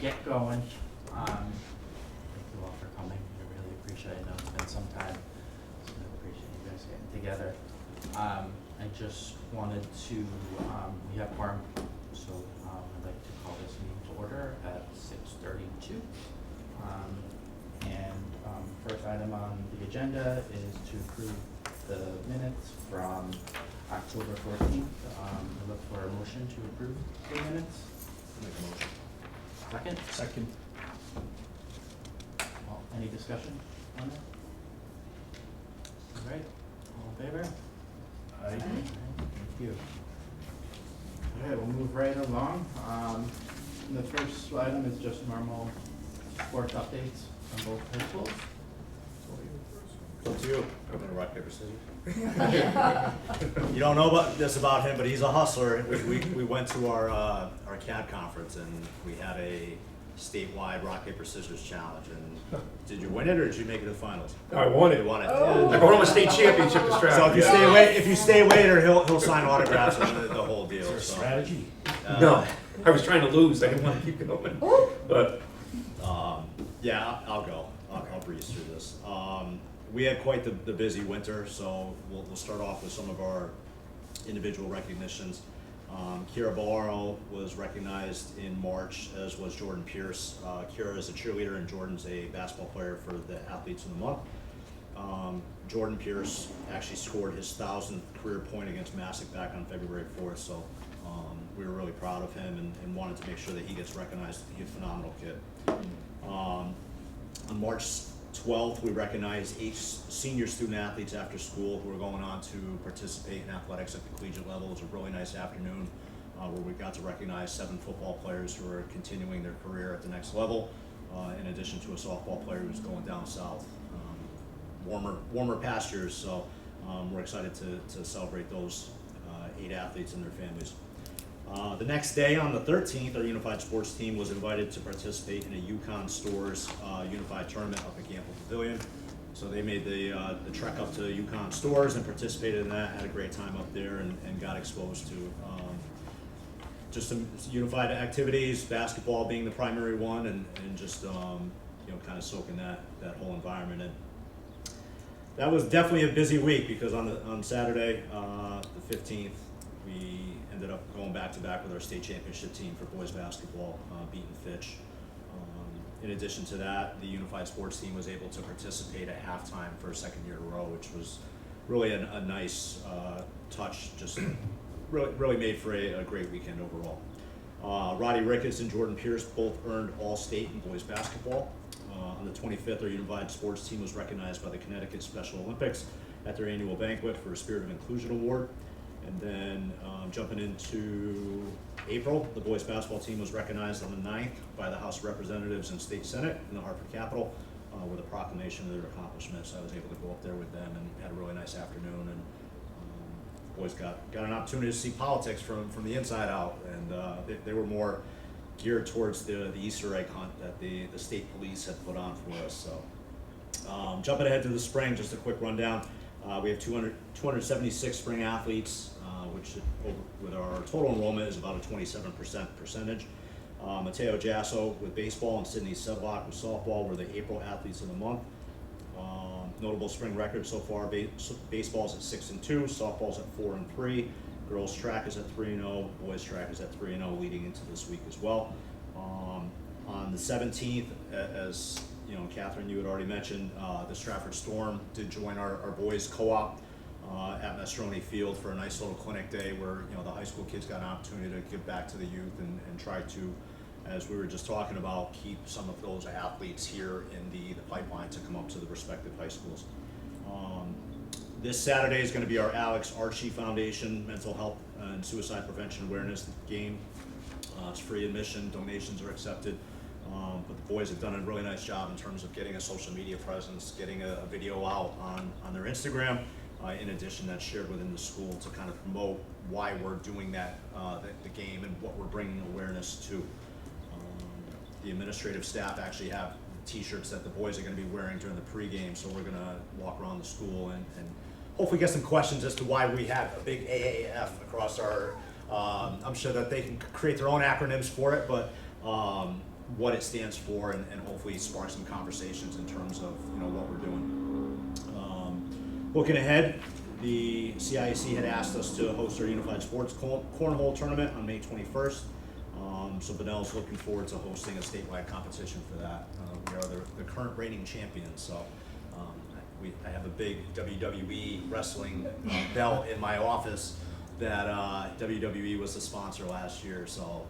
get going, thank you all for coming. I really appreciate it. I know it's been some time, so I appreciate you guys getting together. I just wanted to, we have quorum, so I'd like to call this meeting to order at 6:32. First item on the agenda is to approve the minutes from October 14th. I look for a motion to approve the minutes. Make a motion. Second? Second. Well, any discussion on that? All right, all in favor? Aye. Thank you. All right, we'll move right along. The first item is just normal sports updates from both high schools. It's up to you. I'm gonna rock, paper, scissors. You don't know about this about him, but he's a hustler. We went to our CAD conference and we had a statewide rock paper scissors challenge. And did you win it or did you make it to the finals? I won it. You won it. I Yeah. won him a state championship to Stratford. So if you stay later, he'll sign autographs and the whole deal. Is there a so. strategy? No, I was trying to lose. I didn't want to keep going. But Yeah, I'll go. I'll breeze through this. We had quite the busy winter, so we'll start off with some of our individual recognitions. Kira Ballaro was recognized in March, as was Jordan Pierce. Kira is a cheerleader and Jordan's a basketball player for the Athletes of the Month. Jordan Pierce actually scored his 1,000th career point against Massac back on February 4th, so we were really proud of him and wanted to make sure that he gets recognized. He's a phenomenal kid. On March 12th, we recognized 8 senior student athletes after school who are going on to participate in athletics at the collegiate level. It was a really nice afternoon where we got to recognize 7 football players who are continuing their career at the next level, in addition to a softball player who's going down south, warmer pastures. So we're excited to celebrate those 8 athletes and their families. The next day, on the 13th, our unified sports team was invited to participate in a UConn Stores unified tournament up at Gamble Pavilion. So they made the trek up to UConn Stores and participated in that, had a great time up there and got exposed to just some unified activities, basketball being the primary one, and just kind of soaking that whole environment in. That was definitely a busy week because on Saturday, the 15th, we ended up going back to back with our state championship team for boys basketball, beating Fitch. In addition to that, the unified sports team was able to participate at halftime for a second year in a row, which was really a nice touch. Just really made for a great weekend overall. Roddy Ricketts and Jordan Pierce both earned All-State in boys basketball. On the 25th, our unified sports team was recognized by the Connecticut Special Olympics at their annual banquet for a Spirit of Inclusion Award. And then jumping into April, the boys basketball team was recognized on the 9th by the House of Representatives and State Senate in the Hartford Capitol with a proclamation of their accomplishments. I was able to go up there with them and had a really nice afternoon. And boys got an opportunity to see politics from the inside out, and they were more geared towards the Easter egg hunt that the state police had put on for us. So jumping ahead to the spring, just a quick rundown. We have 276 spring athletes, which with our total enrollment is about a 27% percentage. Mateo Jasso with baseball and Sydney Sedlock with softball were the April athletes of the month. Notable spring records so far: baseball's at 6-2, softball's at 4-3, girls track is at 3-0, boys track is at 3-0 leading into this week as well. On the 17th, as Catherine, you had already mentioned, the Stratford Storm did join our boys co-op at Mastroni Field for a nice little clinic day where the high school kids got an opportunity to give back to the youth and try to, as we were just talking about, keep some of those athletes here in the pipeline to come up to the respective high schools. This Saturday is going to be our Alex Archie Foundation Mental Health and Suicide Prevention Awareness game. It's free admission, donations are accepted. But the boys have done a really nice job in terms of getting a social media presence, getting a video out on their Instagram. In addition, that's shared within the school to kind of promote why we're doing that, the game, and what we're bringing awareness to. The administrative staff actually have t-shirts that the boys are going to be wearing during the pregame, so we're going to walk around the school and hopefully get some questions as to why we have a big AAF across our, I'm sure that they can create their own acronyms for it, but what it stands for, and hopefully spark some conversations in terms of what we're doing. Looking ahead, the CIAC had asked us to host our Unified Sports Cornhole Tournament on May 21st. So Benell's looking forward to hosting a statewide competition for that. We are the current reigning champions, so I have a big WWE wrestling belt in my office that WWE was the sponsor last year, so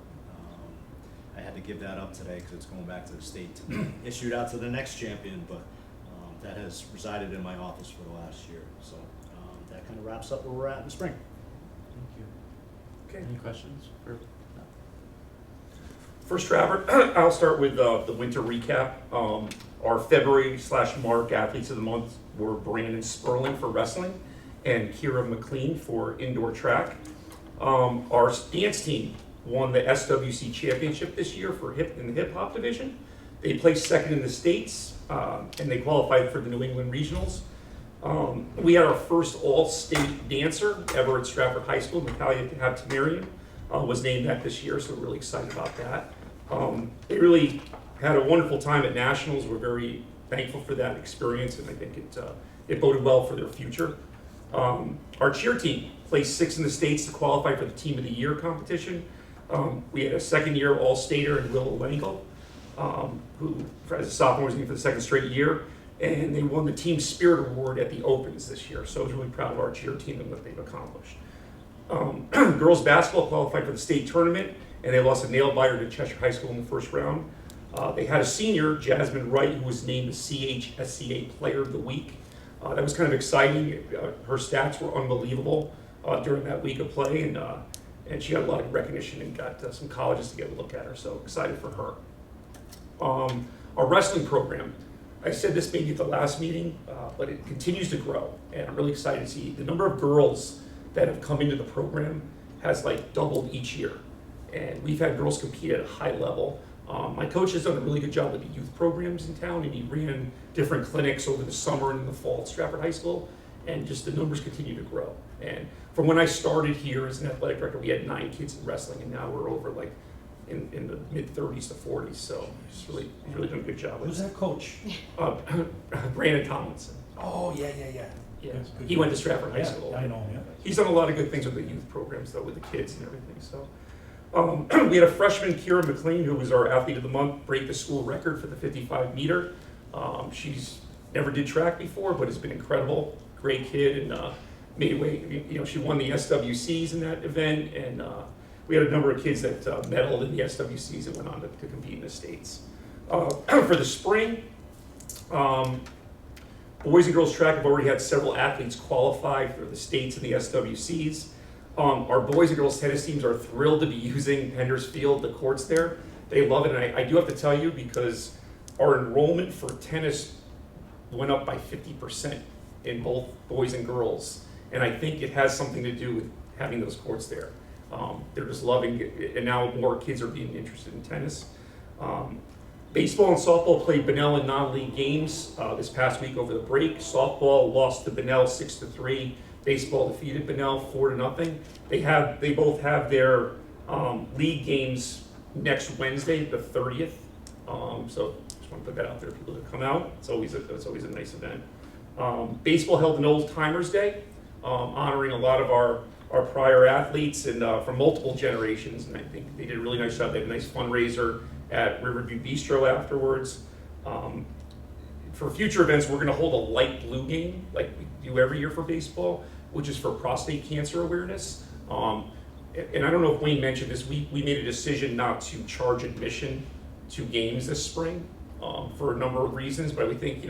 I had to give that up today because it's going back to the state to be issued out to the next champion, but that has resided in my office for the last year. So that kind of wraps up where we're at in the spring. Thank you. Okay. Any questions for? No. First, Trevor, I'll start with the winter recap. Our February/March athletes of the month were Brandon Sperling for wrestling and Kira McLean for indoor track. Our dance team won the SWC championship this year for in the hip hop division. They placed second in the states, and they qualified for the New England regionals. We had our first all-state dancer ever at Stratford High School. Natalia Habtemarian was named that this year, so we're really excited about that. They really had a wonderful time at nationals. We're very thankful for that experience, and I think it boded well for their future. Our cheer team placed sixth in the states to qualify for the Team of the Year competition. We had a second-year all-stater in Will Langel, who, as a sophomore, was in for the second straight year, and they won the Team Spirit Award at the Opens this year. So I was really proud of our cheer team and what they've accomplished. Girls basketball qualified for the state tournament, and they lost a nail-biter to Cheshire High School in the first round. They had a senior, Jasmine Wright, who was named the CHSCA Player of the Week. That was kind of exciting. Her stats were unbelievable during that week of play, and she got a lot of recognition and got some colleges to get a look at her, so excited for her. Our wrestling program, I said this maybe at the last meeting, but it continues to grow, and I'm really excited to see the number of girls that have come into the program has like doubled each year, and we've had girls compete at a high level. My coach has done a really good job with the youth programs in town, and he ran different clinics over the summer and in the fall at Stratford High School, and just the numbers continue to grow. And from when I started here as an athletic director, we had 9 kids in wrestling, and now we're over like in the mid-30s to 40s, so he's really done a good job. Who's that coach? Brandon Tomlinson. Oh, yeah. Yeah, That's good. he went to Stratford High Yeah, School. I know, yeah. He's done a lot of good things with the youth programs, though, with the kids and everything. So, we had a freshman, Kira McLean, who was our athlete of the month, break the school record for the 55-meter. She's never did track before, but has been incredible. Great kid, and made way. She won the SWCs in that event, and we had a number of kids that medaled in the SWCs and went on to compete in the states. For the spring. Boys and girls track have already had several athletes qualify for the states and the SWCs. Our boys and girls tennis teams are thrilled to be using Pender's Field, the courts there. They love it, and I do have to tell you, because our enrollment for tennis went up by 50% in both boys and girls, and I think it has something to do with having those courts there. They're just loving it, and now more kids are being interested in tennis. Baseball and softball played Bunnell in non-league games this past week over the break. Softball lost to Bunnell 6-3. Baseball defeated Bunnell 4-0. They both have their league games next Wednesday, the 30th. So just want to put that out there for people to come out. It's always a nice event. Baseball held an Old Timers Day, honoring a lot of our prior athletes and from multiple generations, and I think they did a really nice job. They had a nice fundraiser at Riverview Bistro afterwards. For future events, we're going to hold a light blue game like we do every year for baseball, which is for prostate cancer awareness. And I don't know if Wayne mentioned this, we made a decision not to charge admission to games this spring for a number of reasons, but we think,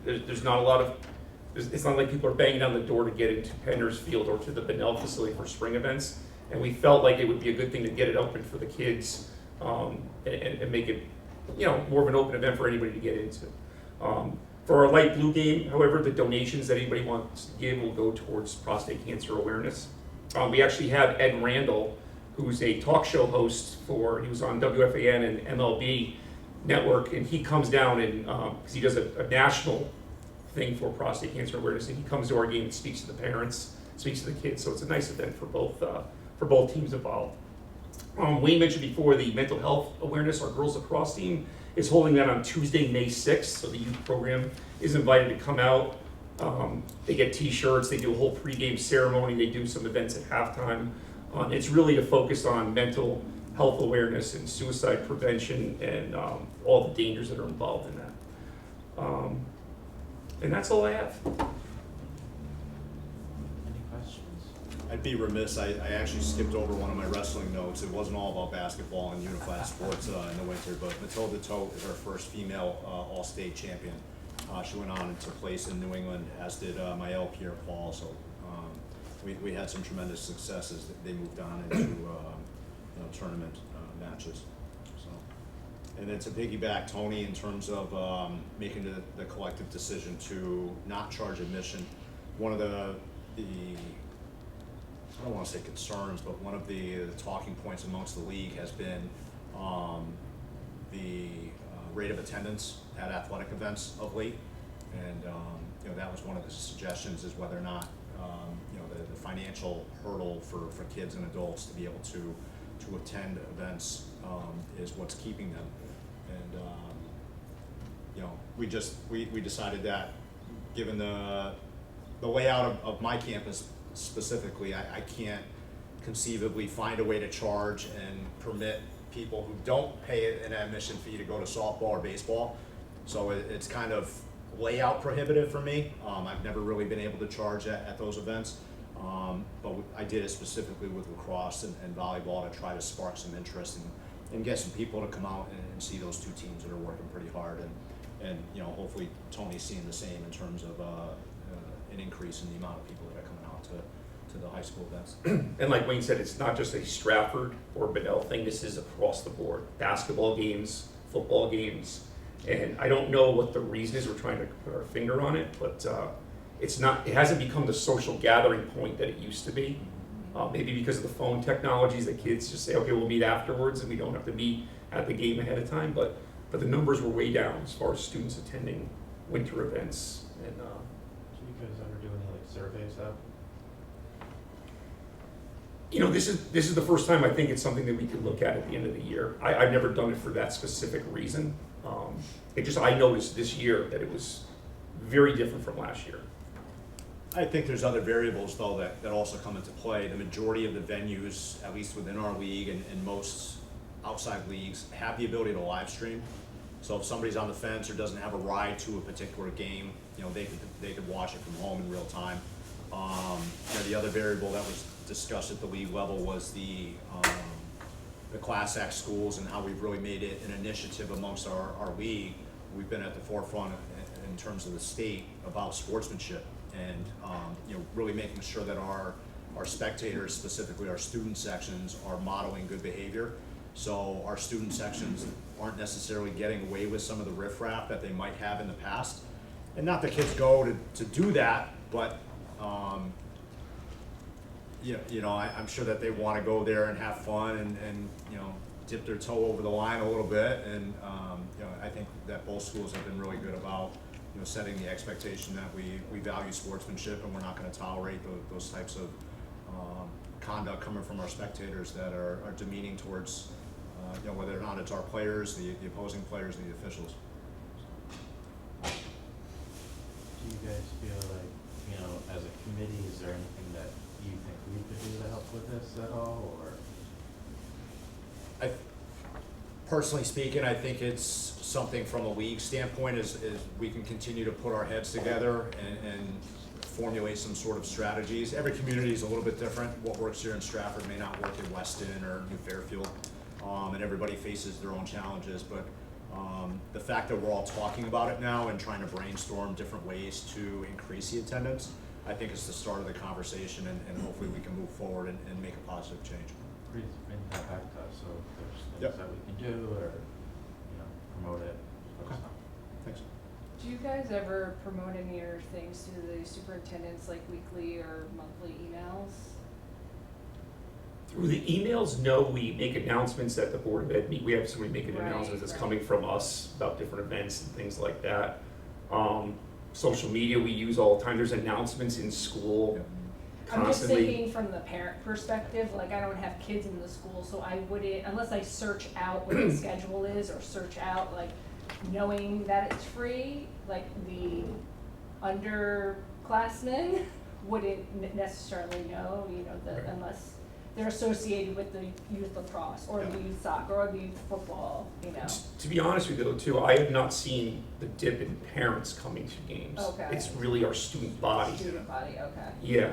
there's not a lot of, it's not like people are banging down the door to get into Pender's Field or to the Bunnell facility for spring events, and we felt like it would be a good thing to get it open for the kids and make it, more of an open event for anybody to get into. For our light blue game, however, the donations that anybody wants to give will go towards prostate cancer awareness. We actually have Ed Randall, who's a talk show host he was on WFAN and MLB Network, and he comes down and, because he does a national thing for prostate cancer awareness, and he comes to our game and speaks to the parents, speaks to the kids, so it's a nice event for both teams involved. Wayne mentioned before the mental health awareness. Our girls lacrosse team is holding that on Tuesday, May 6th. So the youth program is invited to come out. They get T-shirts. They do a whole pregame ceremony. They do some events at halftime. It's really to focus on mental health awareness and suicide prevention and all the dangers that are involved in that. And that's all I have. Any questions? I'd be remiss, I actually skipped over one of my wrestling notes. It wasn't all about basketball and unified sports in the winter, but Matilda Tote is our first female all-state champion. She went on and took place in New England, as did Maëlle Pierre-Paul, so we had some tremendous successes. They moved on into tournament matches. So, and then to piggyback Tony in terms of making the collective decision to not charge admission, one of the I don't want to say concerns, but one of the talking points amongst the league has been the rate of attendance at athletic events of late, and that was one of the suggestions, is whether or not the financial hurdle for kids and adults to be able to attend events is what's keeping them. And we decided that, given the layout of my campus specifically, I can't conceivably find a way to charge and permit people who don't pay an admission fee to go to softball or baseball. So it's kind of layout prohibitive for me. I've never really been able to charge at those events, but I did it specifically with lacrosse and volleyball to try to spark some interest and get some people to come out and see those two teams that are working pretty hard, and hopefully Tony's seeing the same in terms of an increase in the amount of people that are coming out to the high school events. And like Wayne said, it's not just a Stratford or Bedell thing. This is across the board. Basketball games, football games, and I don't know what the reason is. We're trying to put our finger on it, but it hasn't become the social gathering point that it used to be. Maybe because of the phone technologies, the kids just say, okay, we'll meet afterwards, and we don't have to meet at the game ahead of time. But the numbers were way down as far as students attending winter events. And Do you guys ever do any surveys though? This is the first time I think it's something that we could look at the end of the year. I've never done it for that specific reason. I noticed this year that it was very different from last year. I think there's other variables though that also come into play. The majority of the venues, at least within our league and most outside leagues, have the ability to live stream. So if somebody's on the fence or doesn't have a ride to a particular game, they could watch it from home in real time. The other variable that was discussed at the league level was the Class X schools, and how we've really made it an initiative amongst our league. We've been at the forefront in terms of the state about sportsmanship, and really making sure that our spectators, specifically our student sections, are modeling good behavior. So our student sections aren't necessarily getting away with some of the riffraff that they might have in the past. And not that kids go to do that, but I'm sure that they want to go there and have fun and dip their toe over the line a little bit. And I think that both schools have been really good about setting the expectation that we value sportsmanship, and we're not going to tolerate those types of conduct coming from our spectators that are demeaning towards whether or not it's our players, the opposing players, and the officials. Do you guys feel like, as a committee, is there anything that you think we could do to help with this at all, or? Personally speaking, I think it's something from a league standpoint is we can continue to put our heads together and formulate some sort of strategies. Every community is a little bit different. What works here in Stratford may not work in Weston or New Fairfield, and everybody faces their own challenges. But the fact that we're all talking about it now and trying to brainstorm different ways to increase the attendance, I think it's the start of the conversation, and hopefully we can move forward and make a positive change. Bring that back to us, so if there's things Yep. that we can do, or, promote it, let us know. Thanks. Do you guys ever promote any of your things to the superintendents, like weekly or monthly emails? Through the emails, no, we make announcements at the Board of Ed meet. We have somebody making Right, announcements that's right. coming from us about different events and things like that. Social media we use all the time. There's announcements in school Yep. I'm just constantly. thinking from the parent perspective, like I don't have kids in the school, so I wouldn't, unless I search out what the schedule is or search out like knowing that it's free, like the underclassmen wouldn't necessarily know, Right. unless they're associated with the youth lacrosse or the youth soccer or the youth football, To be honest with you though, too, I have not seen the dip in parents coming to games. Okay. It's really our student body. Student body, okay. Yeah.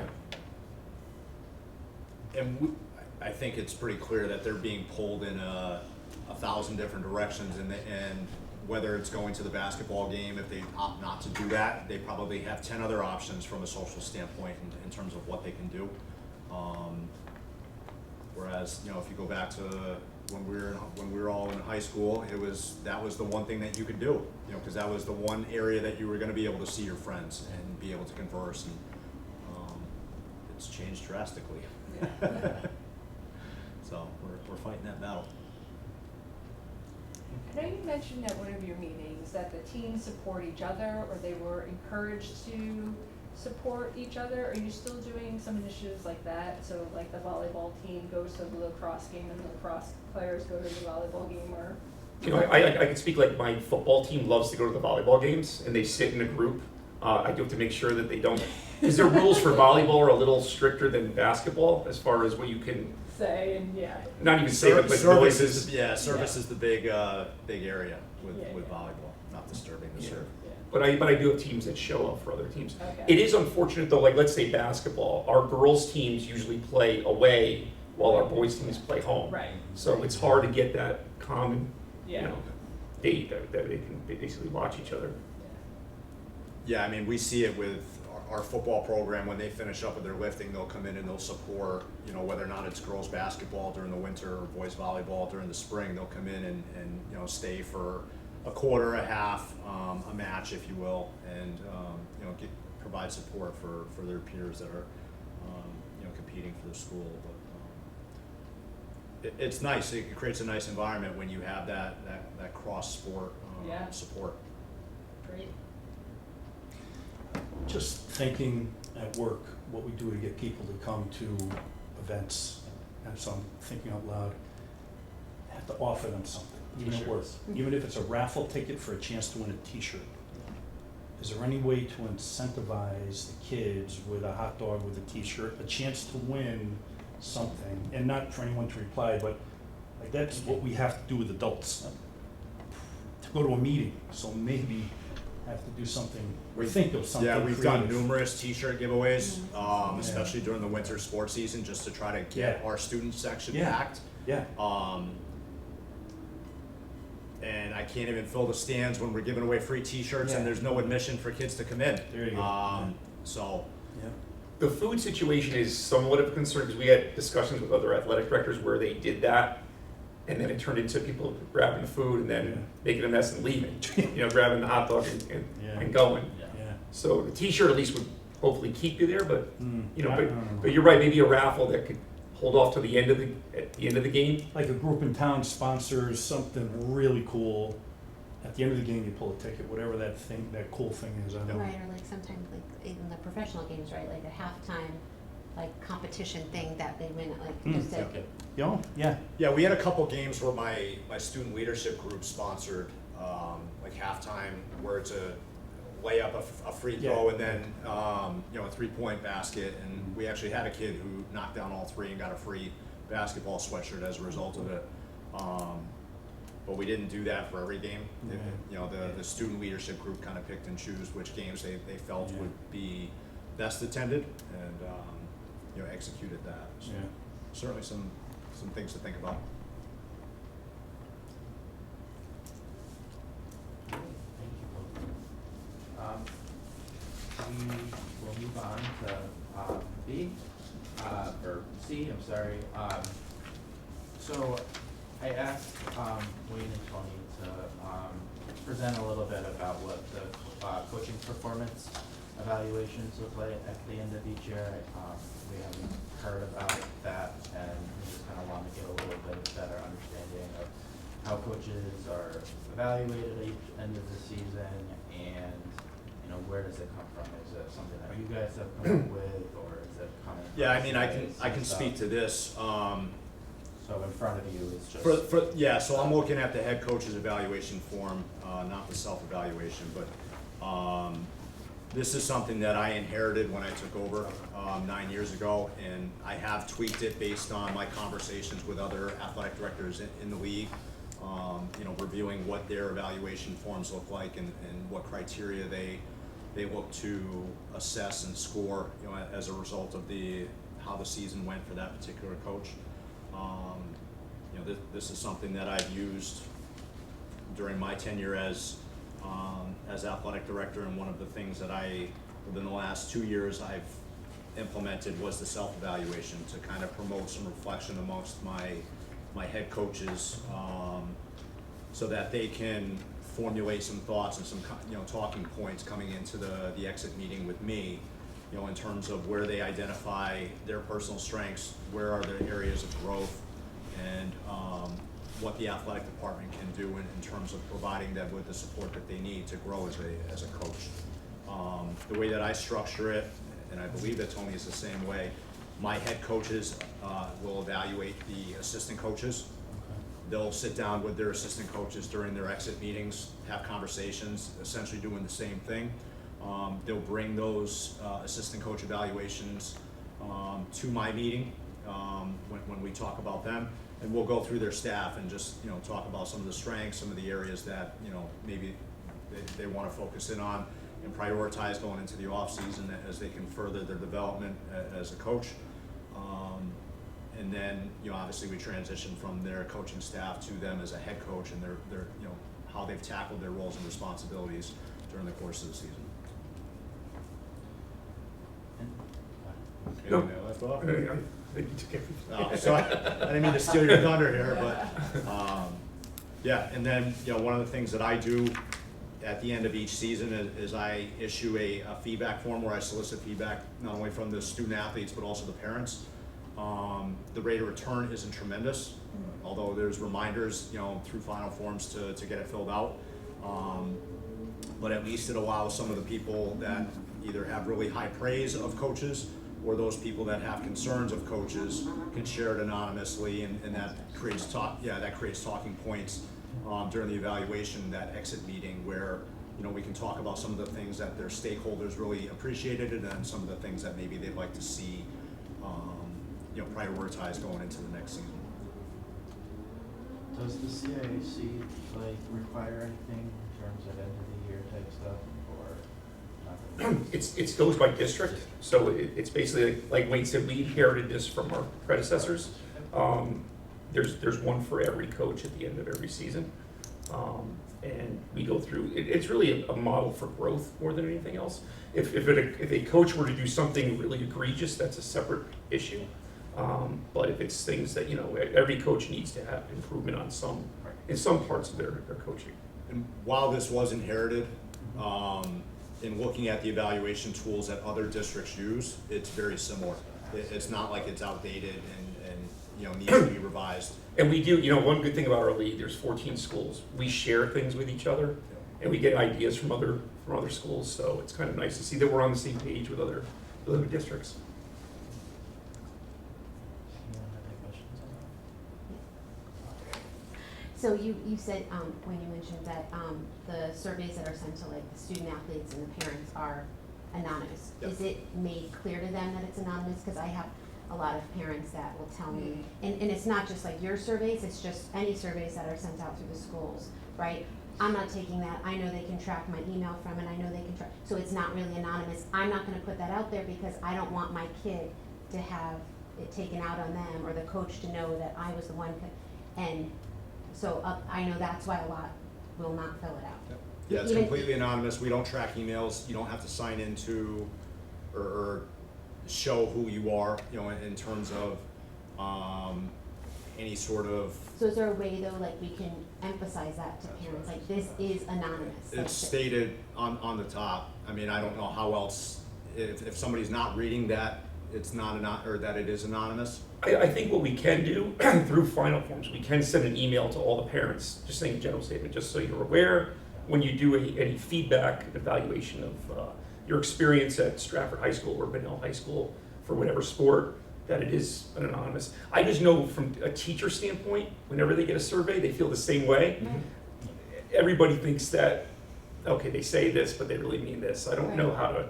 And I think it's pretty clear that they're being pulled in 1,000 different directions, and whether it's going to the basketball game, if they opt not to do that, they probably have 10 other options from a social standpoint in terms of what they can do. Whereas, if you go back to when we were all in high school, that was the one thing that you could do, because that was the one area that you were going to be able to see your friends and be able to converse, and it's changed drastically. Yeah. So we're fighting that battle. I know you mentioned at one of your meetings that the teams support each other, or they were encouraged to support each other. Are you still doing some initiatives like that? So like the volleyball team goes to the lacrosse game and the lacrosse players go to the volleyball game, or? I can speak like my football team loves to go to the volleyball games, and they sit in a group. I do have to make sure that they don't, because their rules for volleyball are a little stricter than basketball as far as what you can, Say, and yeah. not even say, but Service noises. service is the big area with Yeah. volleyball, not disturbing the Yeah. serve. Yeah. But I do have teams that show up for other teams. Okay. It is unfortunate though, like let's say basketball, our girls teams usually play away while our boys teams play home. Right. So it's hard to get that common, Yeah. date that they can basically watch each other. Yeah, I mean, we see it with our football program. When they finish up with their lifting, they'll come in and they'll support, whether or not it's girls basketball during the winter or boys volleyball during the spring, they'll come in and stay for a quarter, a half, a match, if you will, and provide support for their peers that are competing for the school. But it's nice. It creates a nice environment when you have that cross sport Yeah. support. Great. Just thinking at work, what we do to get people to come to events, and so I'm thinking out loud, have to offer them something, even at work. Even if it's a raffle ticket for a chance to win a t-shirt. Is there any way to incentivize the kids with a hot dog with a t-shirt, a chance to win something, and not for anyone to reply, but like that's what we have to do with adults. To go to a meeting, so maybe have to do something, or think of something Yeah, we've done creative. numerous t-shirt giveaways, especially during the winter sports season, just to try to get Yeah. our student section Yeah. packed. Yeah, And I can't even fill the stands when we're giving away free t-shirts and Yeah. there's no admission for kids to come in. There you go. Yeah. So, yeah. The food situation is somewhat of a concern because we had discussions with other athletic directors where they did that, and then it turned into people grabbing the food and then Yeah. making a mess and leaving. Grabbing the hot dog Yeah. and going. Yeah. So the T-shirt at least would hopefully keep you there, but I don't know. but you're right. Maybe a raffle that could hold off to the end of the game. Like a group in town sponsors something really cool. At the end of the game, you pull a ticket, whatever that cool thing is. I don't know. Right, or like sometimes like in the professional games, right, like a halftime, like competition thing that they win, like just to. Yeah. yeah, we had a couple games where my student leadership group sponsored, like halftime, where it's a layup, a free throw, Yeah. and then, a 3-point basket. And we actually had a kid who knocked down all three and got a free basketball sweatshirt as a result of it. But we didn't do that for every game. The student leadership group kind of picked and choose which games they felt Yeah. would be best attended, and, executed that. So Yeah. certainly some things to think about. Thank you both. We will move on to B, or C, I'm sorry. So I asked Wayne and Tony to present a little bit about what the coaching performance evaluations look like at the end of each year. We haven't heard about that, and we just kind of want to get a little bit better understanding of how coaches are evaluated at each end of the season, and you know, where does it come from? Is it something that you guys have come up with, or is it coming from? Yeah, I mean, I CAs can and speak stuff? to this. So in front of you, it's just. Yeah, so I'm looking at the head coach's evaluation form, not the self-evaluation, but this is something that I inherited when I took over 9 years ago, and I have tweaked it based on my conversations with other athletic directors in the league, you know, reviewing what their evaluation forms look like and what criteria they look to assess and score, you know, as a result of how the season went for that particular coach. You know, this is something that I've used during my tenure as athletic director, and one of the things that within the last 2 years, I've implemented was the self-evaluation to kind of promote some reflection amongst my head coaches, so that they can formulate some thoughts and some, you know, talking points coming into the exit meeting with me, you know, in terms of where they identify their personal strengths, where are the areas of growth, and what the athletic department can do in terms of providing them with the support that they need to grow as a coach. The way that I structure it, and I believe that Tony is the same way, my head coaches will evaluate the assistant coaches. They'll sit down with their assistant coaches during their exit meetings, have conversations, essentially doing the same thing. They'll bring those assistant coach evaluations to my meeting when we talk about them, and we'll go through their staff and just, you know, talk about some of the strengths, some of the areas that, you know, maybe they want to focus in on and prioritize going into the off season as they can further their development as a coach. And then, you know, obviously we transition from their coaching staff to them as a head coach, and their you know, how they've tackled their roles and responsibilities during the course of the season. No. Anything left off? I think you took everything. Oh, so I didn't mean to steal your thunder here, but, yeah, and then, you know, one of the things that I do at the end of each season is I issue a feedback form where I solicit feedback not only from the student athletes, but also the parents. The rate of return isn't tremendous, although there's reminders, you know, through final forms to get it filled out. But at least it allows some of the people that either have really high praise of coaches, or those people that have concerns of coaches can share it anonymously, and that creates talking points during the evaluation, that exit meeting, where, you know, we can talk about some of the things that their stakeholders really appreciated, and then some of the things that maybe they'd like to see, you know, prioritized going into the next season. Does the CIAC like require anything in terms of end of the year type stuff, or nothing? It goes by district, so it's basically, like Wayne said, we inherited this from our predecessors. There's one for every coach at the end of every season. And we go through, it's really a model for growth more than anything else. If a coach were to do something really egregious, that's a separate issue. But if it's things that, you know, every coach needs to have improvement on in some parts of their coaching. And while this was inherited, in looking at the evaluation tools that other districts use, it's very similar. It's not like it's outdated and you know, needs to be revised. And we do, you know, one good thing about our league, there's 14 schools. We share things with each other, and we get ideas from other schools, so it's kind of nice to see that we're on the same page with other districts. Anyone have any questions on that? So you said, when you mentioned that, the surveys that are sent to like the student athletes and the parents are anonymous. Yep. Is it made clear to them that it's anonymous? Cause I have a lot of parents that will tell me, and it's not just like your surveys, it's just any surveys that are sent out through the schools, right? I'm not taking that, I know they can track my email from it, I know they can track, so it's not really anonymous. I'm not gonna put that out there because I don't want my kid to have it taken out on them, or the coach to know that I was the one, and so I know that's why a lot will not fill it out. Yeah, it's Even- completely anonymous. We don't track emails. You don't have to sign into or show who you are, you know, in terms of any sort of. So is there a way though, like we can emphasize that to parents, like this is anonymous? It's stated on the top. I mean, I don't know how else, if somebody's not reading that, it's not or that it is anonymous. I think what we can do through final forms, we can send an email to all the parents, just saying a general statement, just so you're aware, when you do any feedback evaluation of your experience at Stratford High School or Benell High School for whatever sport, that it is an anonymous. I just know from a teacher standpoint, whenever they get a survey, they feel the same way. Everybody thinks that, okay, they say this, but they really mean this. I don't know how to.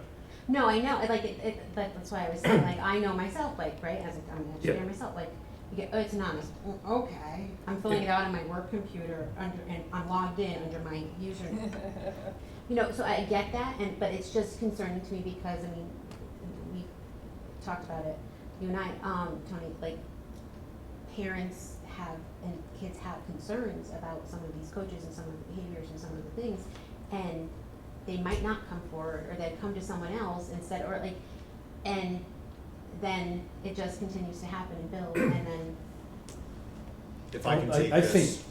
No, I know, like, that's why I was saying, like, I know myself, like, right, as I'm an educator myself, like, you get, oh, it's anonymous, okay, I'm filling it out on my work computer, and I'm logged in under my username. You know, so I get that, but it's just concerning to me because, I mean, we talked about it, you and I, Tony, like, parents have, and kids have concerns about some of these coaches and some of the behaviors and some of the things, and they might not come forward, or they'd come to someone else instead, or like, and then it just continues to happen and build, and then. If I can take I this,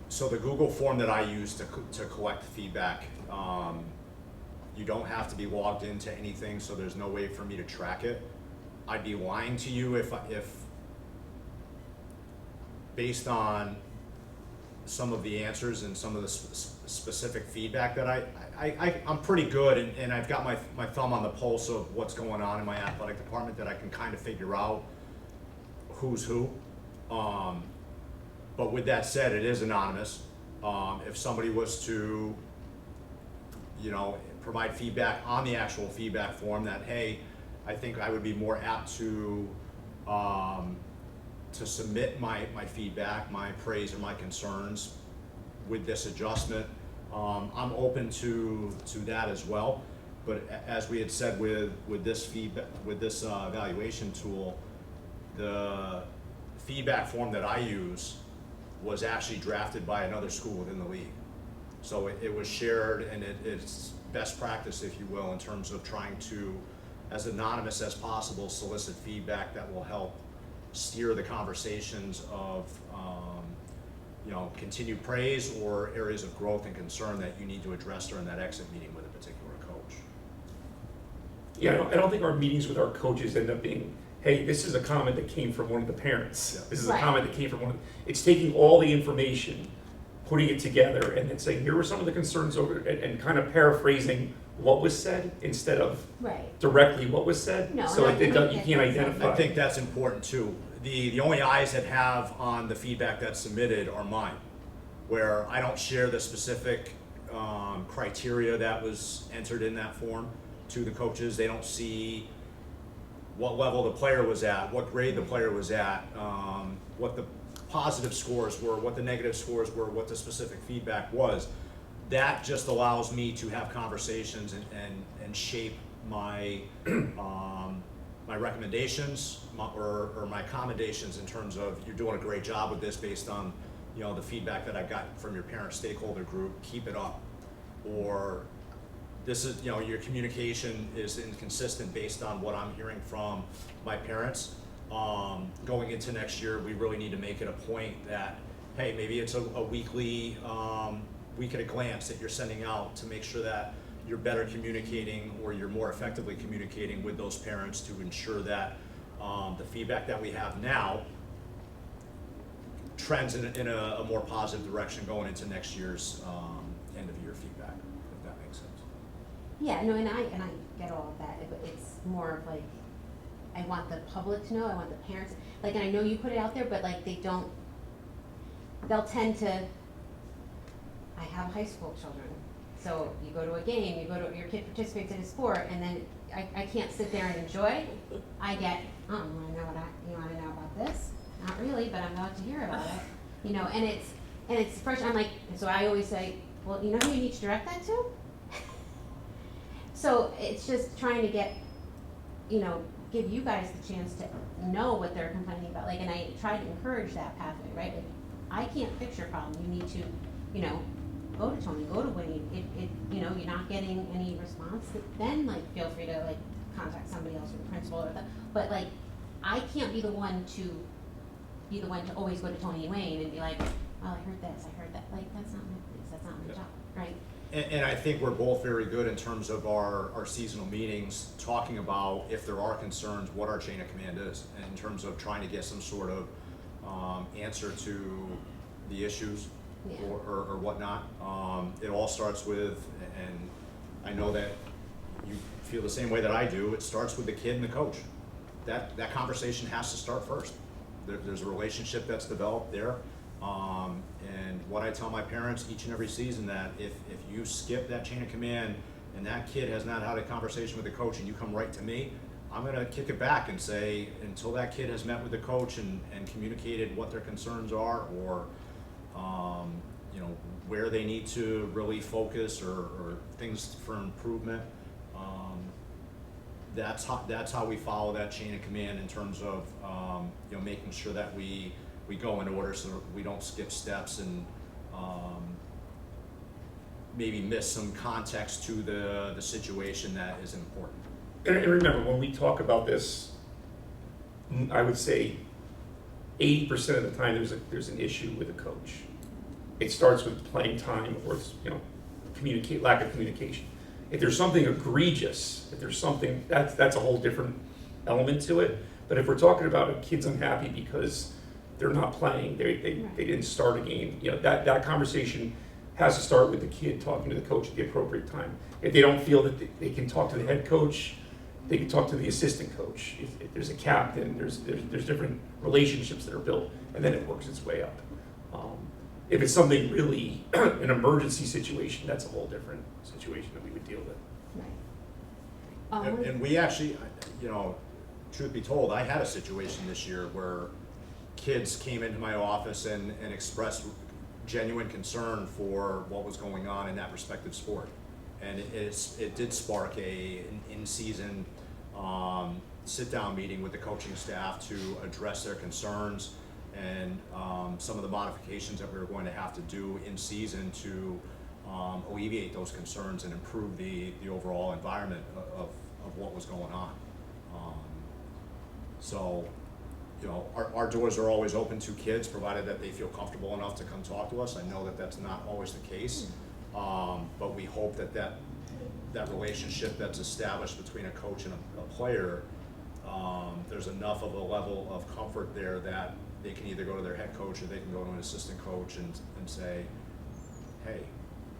so the Google form that I use to collect feedback, you don't have to be logged into anything, so there's no way for me to track it. I'd be lying to you if based on some of the answers and some of the specific feedback that I'm pretty good, and I've got my thumb on the pulse of what's going on in my athletic department, that I can kind of figure out who's who. But with that said, it is anonymous. If somebody was to, you know, provide feedback on the actual feedback form that, hey, I think I would be more apt to submit my feedback, my praise, or my concerns with this adjustment, I'm open to that as well. But as we had said with this feedback, with this evaluation tool, the feedback form that I use was actually drafted by another school within the league. So it was shared, and it's best practice, if you will, in terms of trying to, as anonymous as possible, solicit feedback that will help steer the conversations of you know, continued praise or areas of growth and concern that you need to address during that exit meeting with a particular coach. Yeah, I don't think our meetings with our coaches end up being, hey, this is a comment that came from one of the parents. Yeah. This is a Right. comment that came from it's taking all the information, putting it together, and then saying, here were some of the concerns over, and kind of paraphrasing what was said instead of Right. directly what was said. No, So and I you think can't that's- identify. I think that's important too. The only eyes that have on the feedback that's submitted are mine, where I don't share the specific criteria that was entered in that form to the coaches. They don't see what level the player was at, what grade the player was at, what the positive scores were, what the negative scores were, what the specific feedback was. That just allows me to have conversations and shape my my recommendations or my accommodations in terms of, you're doing a great job with this based on, you know, the feedback that I got from your parent stakeholder group, keep it up. Or this is, you know, your communication is inconsistent based on what I'm hearing from my parents. Going into next year, we really need to make it a point that, hey, maybe it's a weekly, week at a glance that you're sending out to make sure that you're better communicating, or you're more effectively communicating with those parents to ensure that the feedback that we have now trends in a more positive direction going into next year's end of year feedback, if that makes sense. Yeah, no, and I get all of that, but it's more of like, I want the public to know, I want the parents, like, and I know you put it out there, but like, they'll tend to, I have high school children, so you go to a game, your kid participates in a sport, and then I can't sit there and enjoy. I get, you wanna know about this? Not really, but I'm about to hear about it. You know, and it's fresh. I'm like, so I always say, well, you know who you need to direct that to? So it's just trying to get, you know, give you guys the chance to know what they're complaining about. Like, and I try to encourage that pathway, right? Like, I can't fix your problem. You need to, you know, go to Tony, go to Wayne. You know, you're not getting any response, then like feel free to like contact somebody else or the principal or but like, I can't be the one to always go to Tony and Wayne and be like, oh, I heard this, I heard that. Like, that's not my job, right? And I think we're both very good in terms of our seasonal meetings, talking about if there are concerns, what our chain of command is, in terms of trying to get some sort of answer to the issues. Yeah. or whatnot. It all starts with, and I know that you feel the same way that I do, it starts with the kid and the coach. That conversation has to start first. There's a relationship that's developed there. And what I tell my parents each and every season, that if you skip that chain of command and that kid has not had a conversation with the coach and you come right to me, I'm gonna kick it back and say, until that kid has met with the coach and communicated what their concerns are, or you know, where they need to really focus, or things for improvement, that's how we follow that chain of command in terms of you know, making sure that we go in order so that we don't skip steps and maybe miss some context to the situation that is important. And remember, when we talk about this, I would say 80% of the time there's an issue with a coach. It starts with playing time, or you know, lack of communication. If there's something egregious, if there's something that's a whole different element to it. But if we're talking about a kid's unhappy because they're not playing, they didn't start a game, you know, that conversation has to start with the kid talking to the coach at the appropriate time. If they don't feel that they can talk to the head coach, they can talk to the assistant coach. If there's a captain, there's different relationships that are built, and then it works its way up. If it's something really, an emergency situation, that's a whole different situation that we would deal with. Right. And we actually, you know, truth be told, I had a situation this year where kids came into my office and expressed genuine concern for what was going on in that respective sport. And it did spark an in-season sit-down meeting with the coaching staff to address their concerns and some of the modifications that we were going to have to do in season to alleviate those concerns and improve the overall environment of what was going on. So, you know, our doors are always open to kids, provided that they feel comfortable enough to come talk to us. I know that that's not always the case, but we hope that relationship that's established between a coach and a player, there's enough of a level of comfort there that they can either go to their head coach or they can go to an assistant coach and say, hey,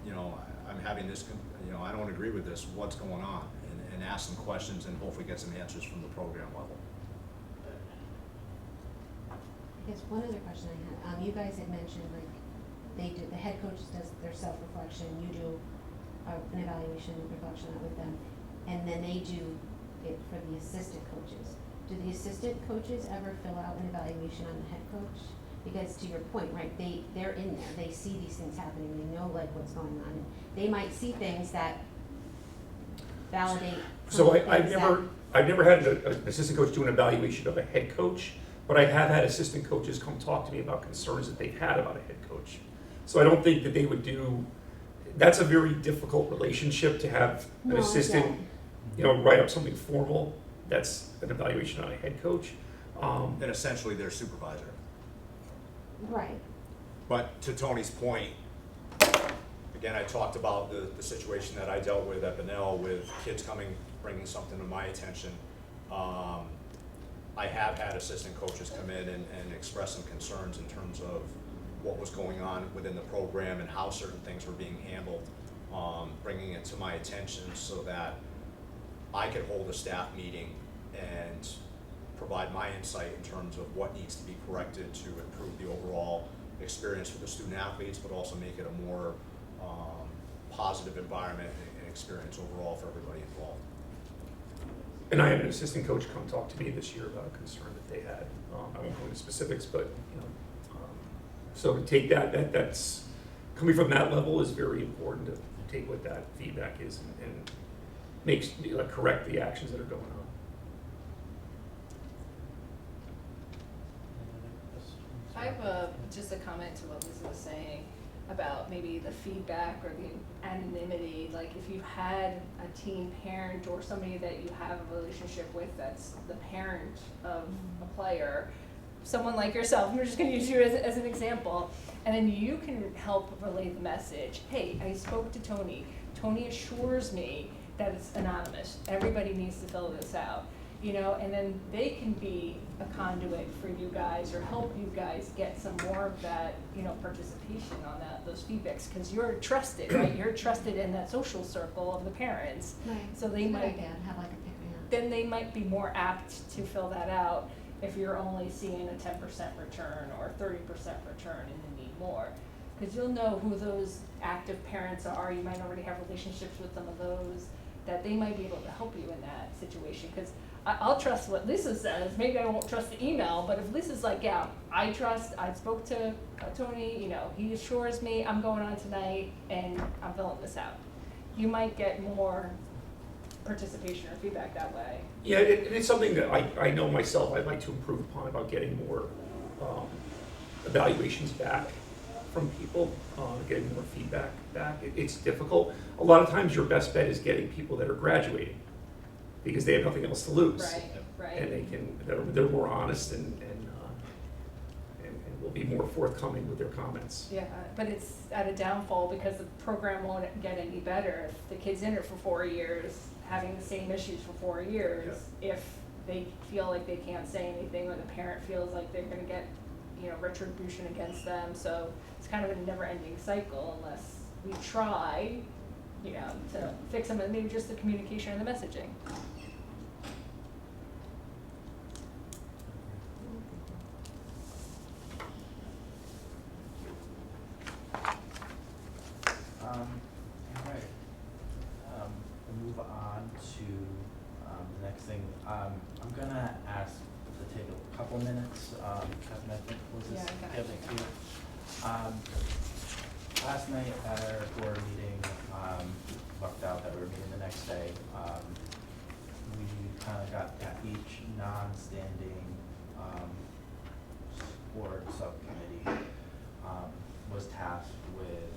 you know, I'm having this, you know, I don't agree with this, what's going on? And ask some questions and hopefully get some answers from the program level. I guess one other question I had, you guys had mentioned, like, the head coach does their self-reflection, you do an evaluation and reflection with them, and then they do it for the assistant coaches. Do the assistant coaches ever fill out an evaluation on the head coach? Because to your point, right, they're in there, they see these things happening, they know like what's going on, and they might see things that validate. So I've never had an assistant coach do an evaluation of a head coach, but I have had assistant coaches come talk to me about concerns that they've had about a head coach. So I don't think that they would do, that's a very difficult relationship to have an assistant, you know, write up something formal. That's an evaluation on a head coach. And essentially their supervisor. Right. But to Tony's point, again, I talked about the situation that I dealt with at Benel with kids bringing something to my attention. I have had assistant coaches come in and express some concerns in terms of what was going on within the program and how certain things were being handled, bringing it to my attention so that I could hold a staff meeting and provide my insight in terms of what needs to be corrected to improve the overall experience for the student athletes, but also make it a more positive environment and experience overall for everybody involved. And I had an assistant coach come talk to me this year about a concern that they had. I won't go into specifics, but you know, so to take that's coming from that level is very important to take what that feedback is and makes correct the actions that are going on. I have just a comment to what Lisa was saying about maybe the feedback or the anonymity. Like if you've had a teen parent or somebody that you have a relationship with that's the parent of a player, someone like yourself, I'm just going to use you as an example, and then you can help relay the message. Hey, I spoke to Tony. Tony assures me that it's anonymous. Everybody needs to fill this out. you know, and then they can be a conduit for you guys or help you guys get some more of that, you know, participation on those feedbacks, because you're trusted, right? You're trusted in that social circle of the parents. Right. So they Good might, idea, have like a pick, yeah. then they might be more apt to fill that out if you're only seeing a 10% return or 30% return and you need more. Because you'll know who those active parents are, you might already have relationships with some of those, that they might be able to help you in that situation. Because I'll trust what Lisa says, maybe I won't trust the email, but if Lisa's like, yeah, I spoke to Tony, you know, he assures me I'm going on tonight and I'm filling this out. You might get more participation or feedback that way. Yeah, it's something that I know myself I'd like to improve upon, about getting more evaluations back from people, getting more feedback back. It's difficult. A lot of times your best bet is getting people that are graduating, because they have nothing else to lose. Right. And they're more honest and will be more forthcoming with their comments. Yeah, but it's at a downfall because the program won't get any better if the kid's in it for 4 years, having the same issues for 4 years. If they feel like they can't say anything, or the parent feels like they're gonna get, you know, retribution against them. So it's kind of a never-ending cycle unless we try, you know, to fix them, and maybe just the communication and the messaging. Alright, we'll move on to, the next thing. I'm gonna ask to take a couple minutes, Catherine, I think, was this Yeah, I got it. given to you? Last night at our board meeting, lucked out that we were meeting the next day, we kinda got each non-standing, sport subcommittee, was tasked with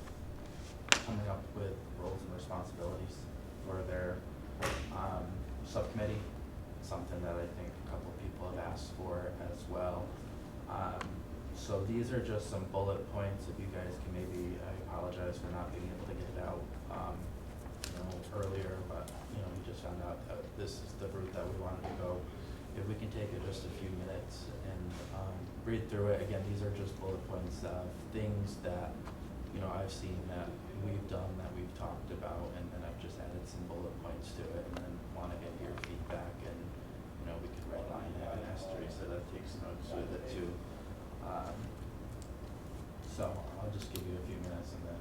coming up with roles and responsibilities for their subcommittee, something that I think a couple of people have asked for as well. So these are just some bullet points. If you guys can maybe, I apologize for not being able to get it out earlier, but we just found out that this is the route that we wanted to go. If we can take just a few minutes and read through it. Again, these are just bullet points of things that I've seen that we've done, that we've talked about, and then I've just added some bullet points to it, and then want to get your feedback, and we could redline it and ask Teresa that takes notes with it too. So I'll just give you a few minutes and then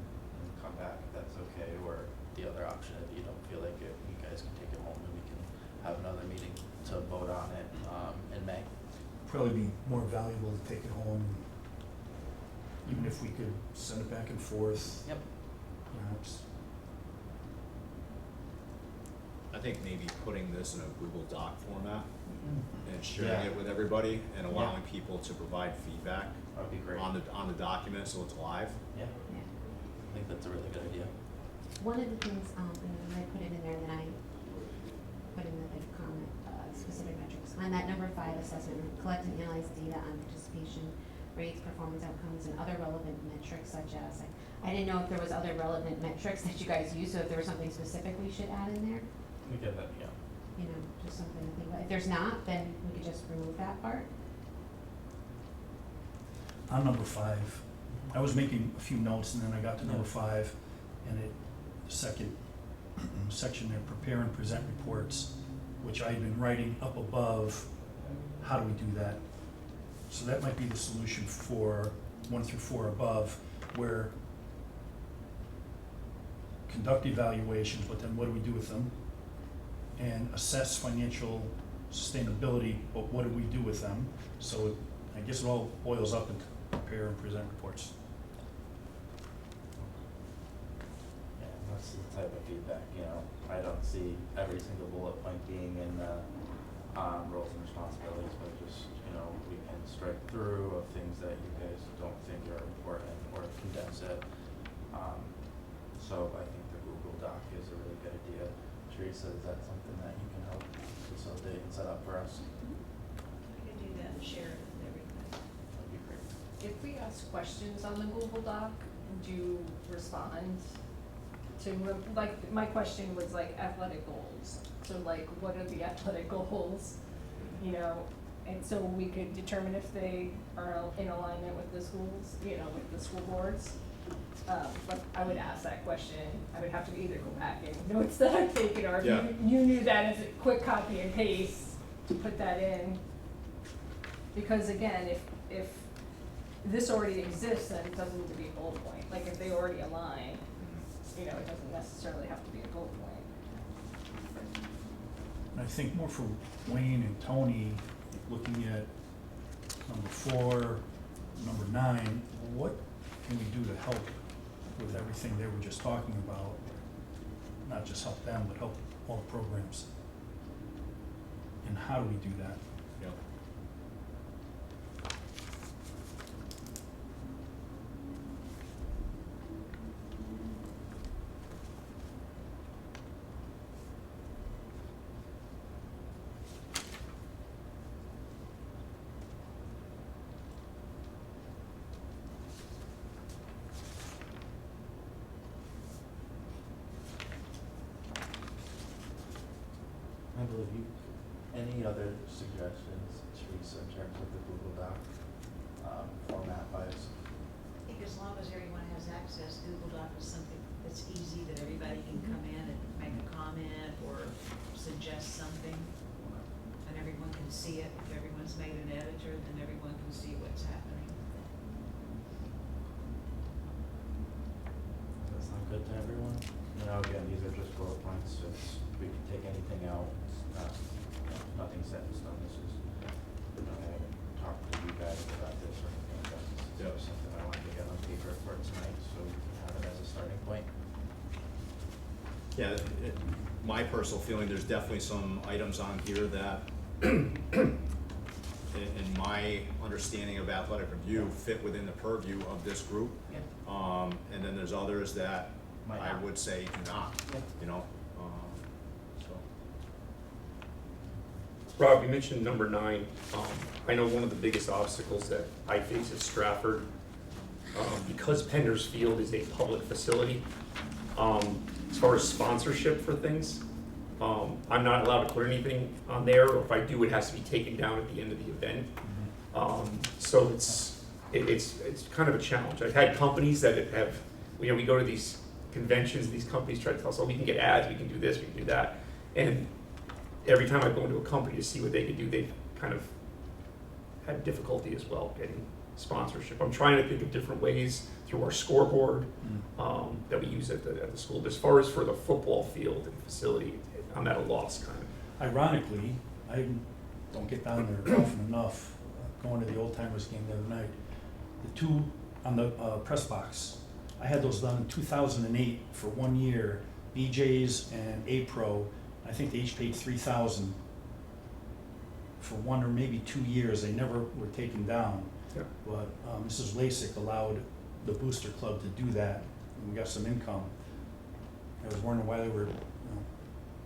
come back if that's okay, or the other option, if you don't feel like it, you guys can take it home and we can have another meeting to vote on it in May. Probably be more valuable to take it home, even if we could send it back and forth. Yep. Perhaps. I think maybe putting this in a Google Doc format and sharing Yeah. it with everybody and allowing people to provide feedback That would be great. on the document so it's live. Yeah, I think that's a really good idea. One of the things, and I put it in there, then I put in the comment, specific metrics. On that number 5 assessment, collect and analyze data on participation rates, performance outcomes, and other relevant metrics such as, I didn't know if there was other relevant metrics that you guys use, so if there was something specific we should add in there, We get that, yeah. Just something to think about. If there's not, then we could just remove that part. On number 5, I was making a few notes and then I got to number 5, and the second section there, prepare and present reports, which I had been writing up above. How do we do that? So that might be the solution for 1 through 4 above, where conduct evaluations, but then what do we do with them? And assess financial sustainability, but what do we do with them? So I guess it all boils up into prepare and present reports. Yeah, that's the type of feedback, I don't see every single bullet point being in the roles and responsibilities, but just, we can strike through of things that you guys don't think are important or condense it. So I think the Google Doc is a really good idea. Teresa, is that something that you can help facilitate and set up for us? I can do that and share it with everybody. That'd be great. If we ask questions on the Google Doc, do you respond to, like, my question was like athletic goals. So like, what are the athletic goals? you know, and so we could determine if they are in alignment with the schools, you know, with the school boards. But I would ask that question, I would have to either go back and notes that I've taken, or if Yeah. you knew that as a quick copy and paste, to put that in. Because again, if this already exists, then it doesn't need to be a bullet point, like if they already align, you know, it doesn't necessarily have to be a bullet point. And I think more for Wayne and Tony, looking at number 4, number 9, what can we do to help with everything they were just talking about? Not just help them, but help all the programs. And how do we do that? Yep. I believe you, any other suggestions, Teresa, in terms of the Google Doc, format wise? I think as long as everyone has access, Google Doc is something that's easy, that everybody can come in and make a comment or suggest something, and everyone can see it. If everyone's made an editor, then everyone can see what's happening. Does that sound good to everyone? You know, again, these are just bullet points, it's, we can take anything out, it's not, you know, nothing set in stone, this is, you know, I haven't talked to you guys about this or anything like that. This is Yep. just something I wanted to get on paper for tonight, so we can have it as a starting point. Yeah, my personal feeling, there's definitely some items on here that, in my understanding of athletic review, fit within the purview of this group. Yeah. And then there's others that Might I not. would say do not, Yeah. you know, so. Rob, you mentioned number 9. I know one of the biggest obstacles that I face at Stratford, because Penders Field is a public facility, as far as sponsorship for things, I'm not allowed to put anything on there, or if I do, it has to be taken down at the end of the event. So it's kind of a challenge. I've had companies that have, you know, we go to these conventions, these companies try to tell us, oh, we can get ads, we can do this, we can do that. And every time I go into a company to see what they can do, they've kind of had difficulty as well getting sponsorship. I'm trying to think of different ways through our scoreboard that we use at the school. But as far as for the football field and facility, I'm at a loss kind of. Ironically, I don't get down there often enough, going to the Old Timers game the other night. The 2 on the press box, I had those done in 2008 for 1 year, BJ's and A-Pro. I think they each paid $3,000 for 1 or maybe 2 years. They never were taken down. Yeah. But Mrs. Lasik allowed the Booster Club to do that, and we got some income. I was wondering why they were,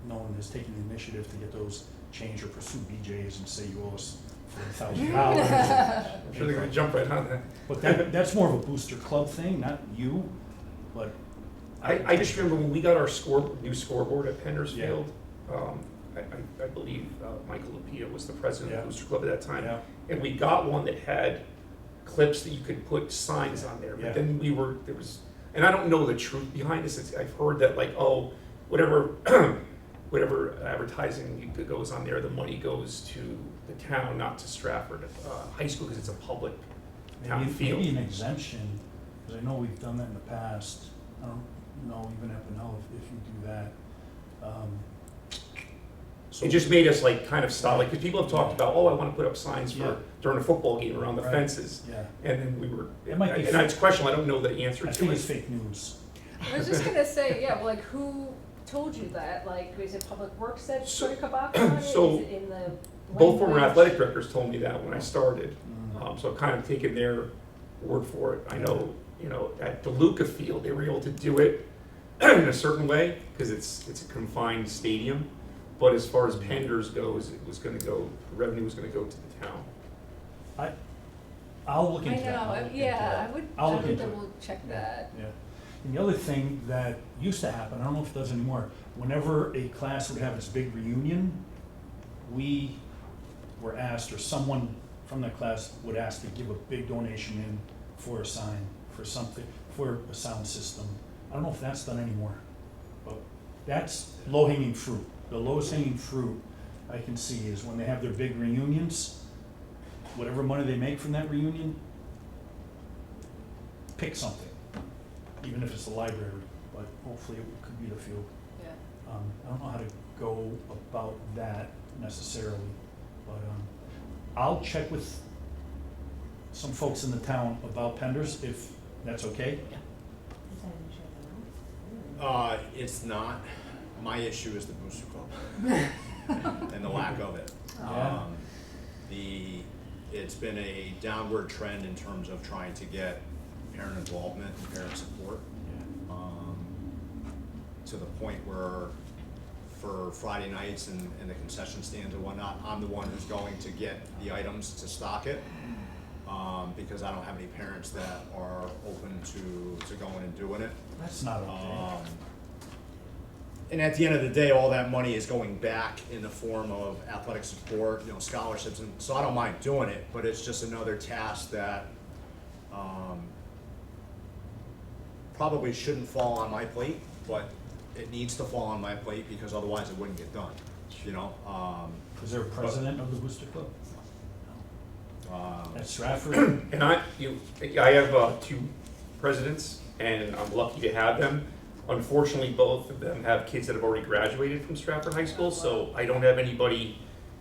no one has taken the initiative to get those changed or pursue BJ's and say you owe us $40,000. I'm sure they're gonna jump right on that. But that's more of a Booster Club thing, not you, but. I just remember when we got our new scoreboard at Penders Yeah. Field, I believe Michael Lupia was the president Yeah. of Booster Club at that time. Yeah. And we got one that had clips that you could put signs on there. Yeah. But then and I don't know the truth behind this. I've heard that like, oh, whatever advertising goes on there, the money goes to the town, not to Stratford High School, because it's a public town field. Maybe an exemption, because I know we've done that in the past. I don't know, even at Pinell, if you do that. So It just made us like kind of stop, like, because people have talked about, oh, I want to put up signs Yeah. for during a football game around the Right. fences. Yeah, And then we were, It might be and it's questionable, I don't know the answer I to think it's it. fake news. I was just gonna say, yeah, well, like, who told you that? Like, is it Public Works that put a kibosh on it? so Is it in the Both former language? athletic directors told me that when I started. Mm. So I've kind of taken their word for it. I know, at DeLuca Field, they were able to do it in a certain way because it's a confined stadium. But as far as Penders goes, revenue was gonna go to the town. I'll look I into that. know, yeah, I would I'll look into it. double check that. Yeah. And the other thing that used to happen, I don't know if it does anymore, whenever a class would have its big reunion, we were asked, or someone from that class would ask to give a big donation in for a sign, for something, for a sound system. I don't know if that's done anymore, but that's low-hanging fruit. The lowest hanging fruit I can see is when they have their big reunions, whatever money they make from that reunion, pick something, even if it's the library, but hopefully it could be the field. Yeah. I don't know how to go about that necessarily, but I'll check with some folks in the town about Penders, if that's okay. Is that an issue at the moment? It's not. My issue is the Booster Club and the lack of it. Yeah. It's been a downward trend in terms of trying to get parent involvement and parent support, to the point where for Friday nights and the concession stands and whatnot, I'm the one who's going to get the items to stock it, because I don't have any parents that are open to going and doing it. That's not okay. And at the end of the day, all that money is going back in the form of athletic support, scholarships, and so I don't mind doing it, but it's just another task that probably shouldn't fall on my plate, but it needs to fall on my plate because otherwise it wouldn't get done, Is there a president of the Booster Club? At Stratford? And I have 2 presidents, and I'm lucky to have them. Unfortunately, both of them have kids that have already graduated from Stratford High School, so I don't have anybody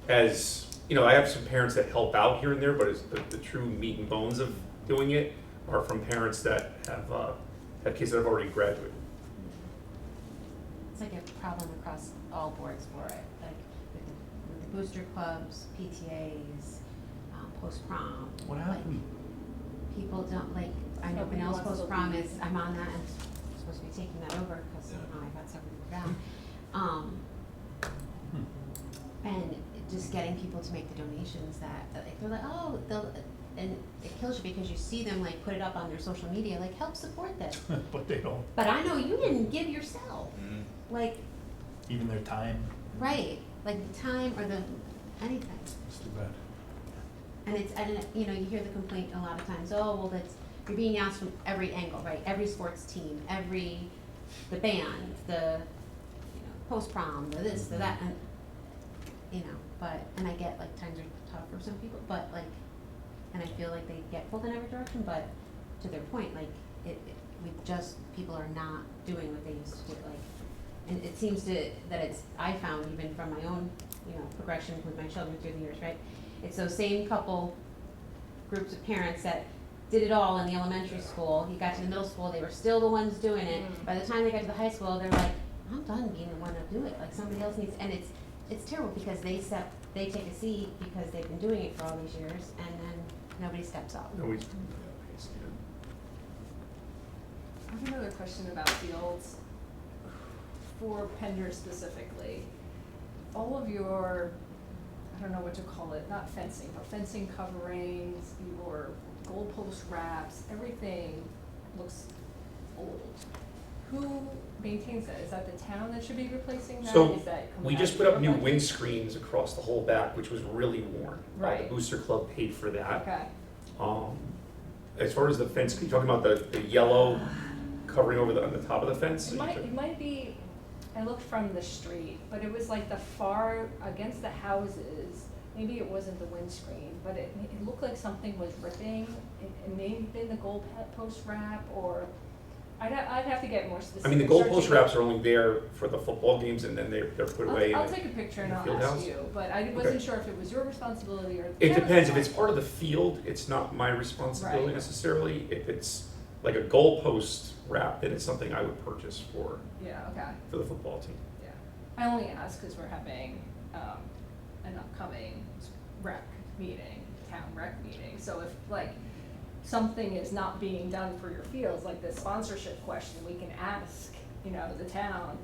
as, I have some parents that help out here and there, but it's the true meat and bones of doing it are from parents that have kids that have already graduated. It's like a problem across all boards for it, like with the booster clubs, PTAs, post-prom. What like, happened? People don't, like, I know Nobody Benel's wants to post-prom leave. is, I'm on that, I'm supposed to be taking that over, because Yeah. I've got several down. And just getting people to make the donations that like, they're like, oh, and it kills you because you see them like put it up on their social media, like, help support this. But they don't, But I know you didn't give yourself, like, even their time, right, like the time or the, anything. it's too bad. And you hear the complaint a lot of times, oh, well, you're being asked from every angle, right? Every sports team, the band, the, post-prom, the this, the that, and, and I get, like, times are tough for some people, but, like, and I feel like they get pulled in every direction, but to their point, like, people are not doing what they used to do, like, and it seems I found even from my own, progression with my children through the years, right? It's those same couple groups of parents that did it all in the elementary school. You got to the middle school, they were still the ones doing it. By the time they got to the high school, they're like, I'm done being the one to do it. Like, somebody else needs, and it's terrible because they take a seat because they've been doing it for all these years, and then nobody steps up. Always. I have another question about fields. For Pender specifically, all of your, I don't know what to call it, not fencing, but fencing coverings, your goalpost wraps, everything looks old. Who maintains that? Is that the town that should be replacing that? So Is that coming we out just of put up your new budget? windscreens across the whole back, which was really worn. Right. The Booster Club paid for that. Okay, As far as the fence, are you talking about the yellow covering over on the top of the fence? it might be, I looked from the street, but it was like the far, against the houses, maybe it wasn't the windscreen, but it looked like something was ripping. It may have been the goal post wrap, or, I'd have to get more specific. I mean, the goalpost Searching- wraps are only there for the football games, and then they're put away. I'll in the- take a picture and in the I'll field ask house? you, but I wasn't sure if it was your responsibility or. the It town's depends. If it's part of the responsibility. field, it's not my responsibility Right. necessarily. If it's like a goalpost wrap, then it's something I would purchase for Yeah, okay, the football team. yeah. I only ask because we're having, an upcoming rec meeting, town rec meeting. So if, like, something is not being done for your fields, like the sponsorship question, we can ask, the town,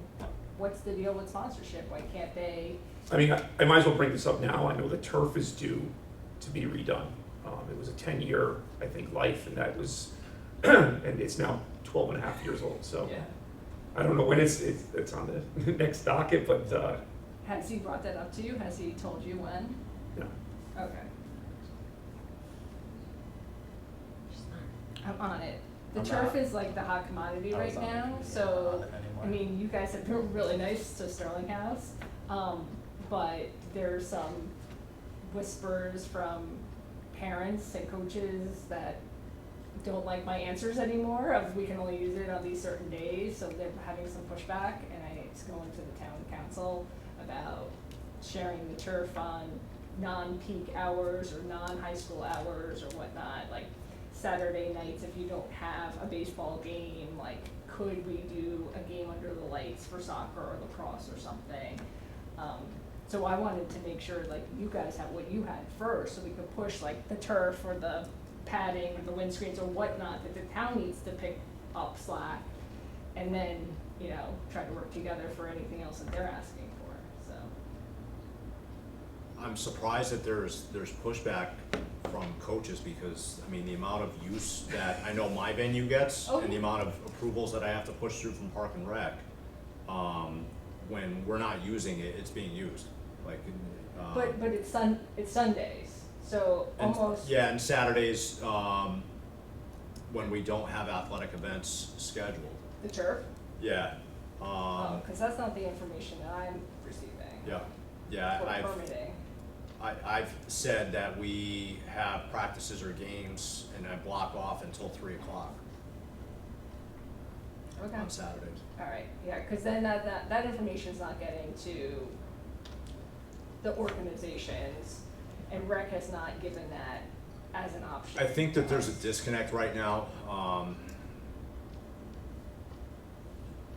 what's the deal with sponsorship? Why can't they? I mean, I might as well bring this up now. I know the turf is due to be redone. It was a 10-year, I think, life, and that was, and it's now 12 and a half years old. So Yeah. I don't know when it's on the next docket, but Has he brought that up to you? Has he told you when? no. Okay. I'm on it. The I'm turf not. is like the hot commodity I right was on it, now, yeah, not so, on it anymore. I mean, you guys have been really nice to Sterling House. But there's some whispers from parents and coaches that don't like my answers anymore of we can only use it on these certain days, so they're having some pushback, and it's going to the town council about sharing the turf on non-peak hours or non-high school hours or whatnot, like Saturday nights if you don't have a baseball game, like could we do a game under the lights for soccer or lacrosse or something? So I wanted to make sure like you guys have what you had first, so we could push like the turf or the padding or the windscreens or whatnot that the town needs to pick up slack, and then, you know, try to work together for anything else that they're asking for, so. I'm surprised that there's pushback from coaches because, I mean, the amount of use that I know my venue gets and the amount of approvals that I have to push through from Park and Rec, when we're not using it, it's being used, like. But it's Sundays, so And- almost. Yeah, and Saturdays, when we don't have athletic events scheduled. The turf? Yeah. Cause that's not the information that I'm receiving. Yeah, For I've, permitting. I've said that we have practices or games and I block off until 3 o'clock Okay, on Saturdays. alright, yeah, cause then that information's not getting to the organizations, and rec has not given that as an option. I think that there's a disconnect right now.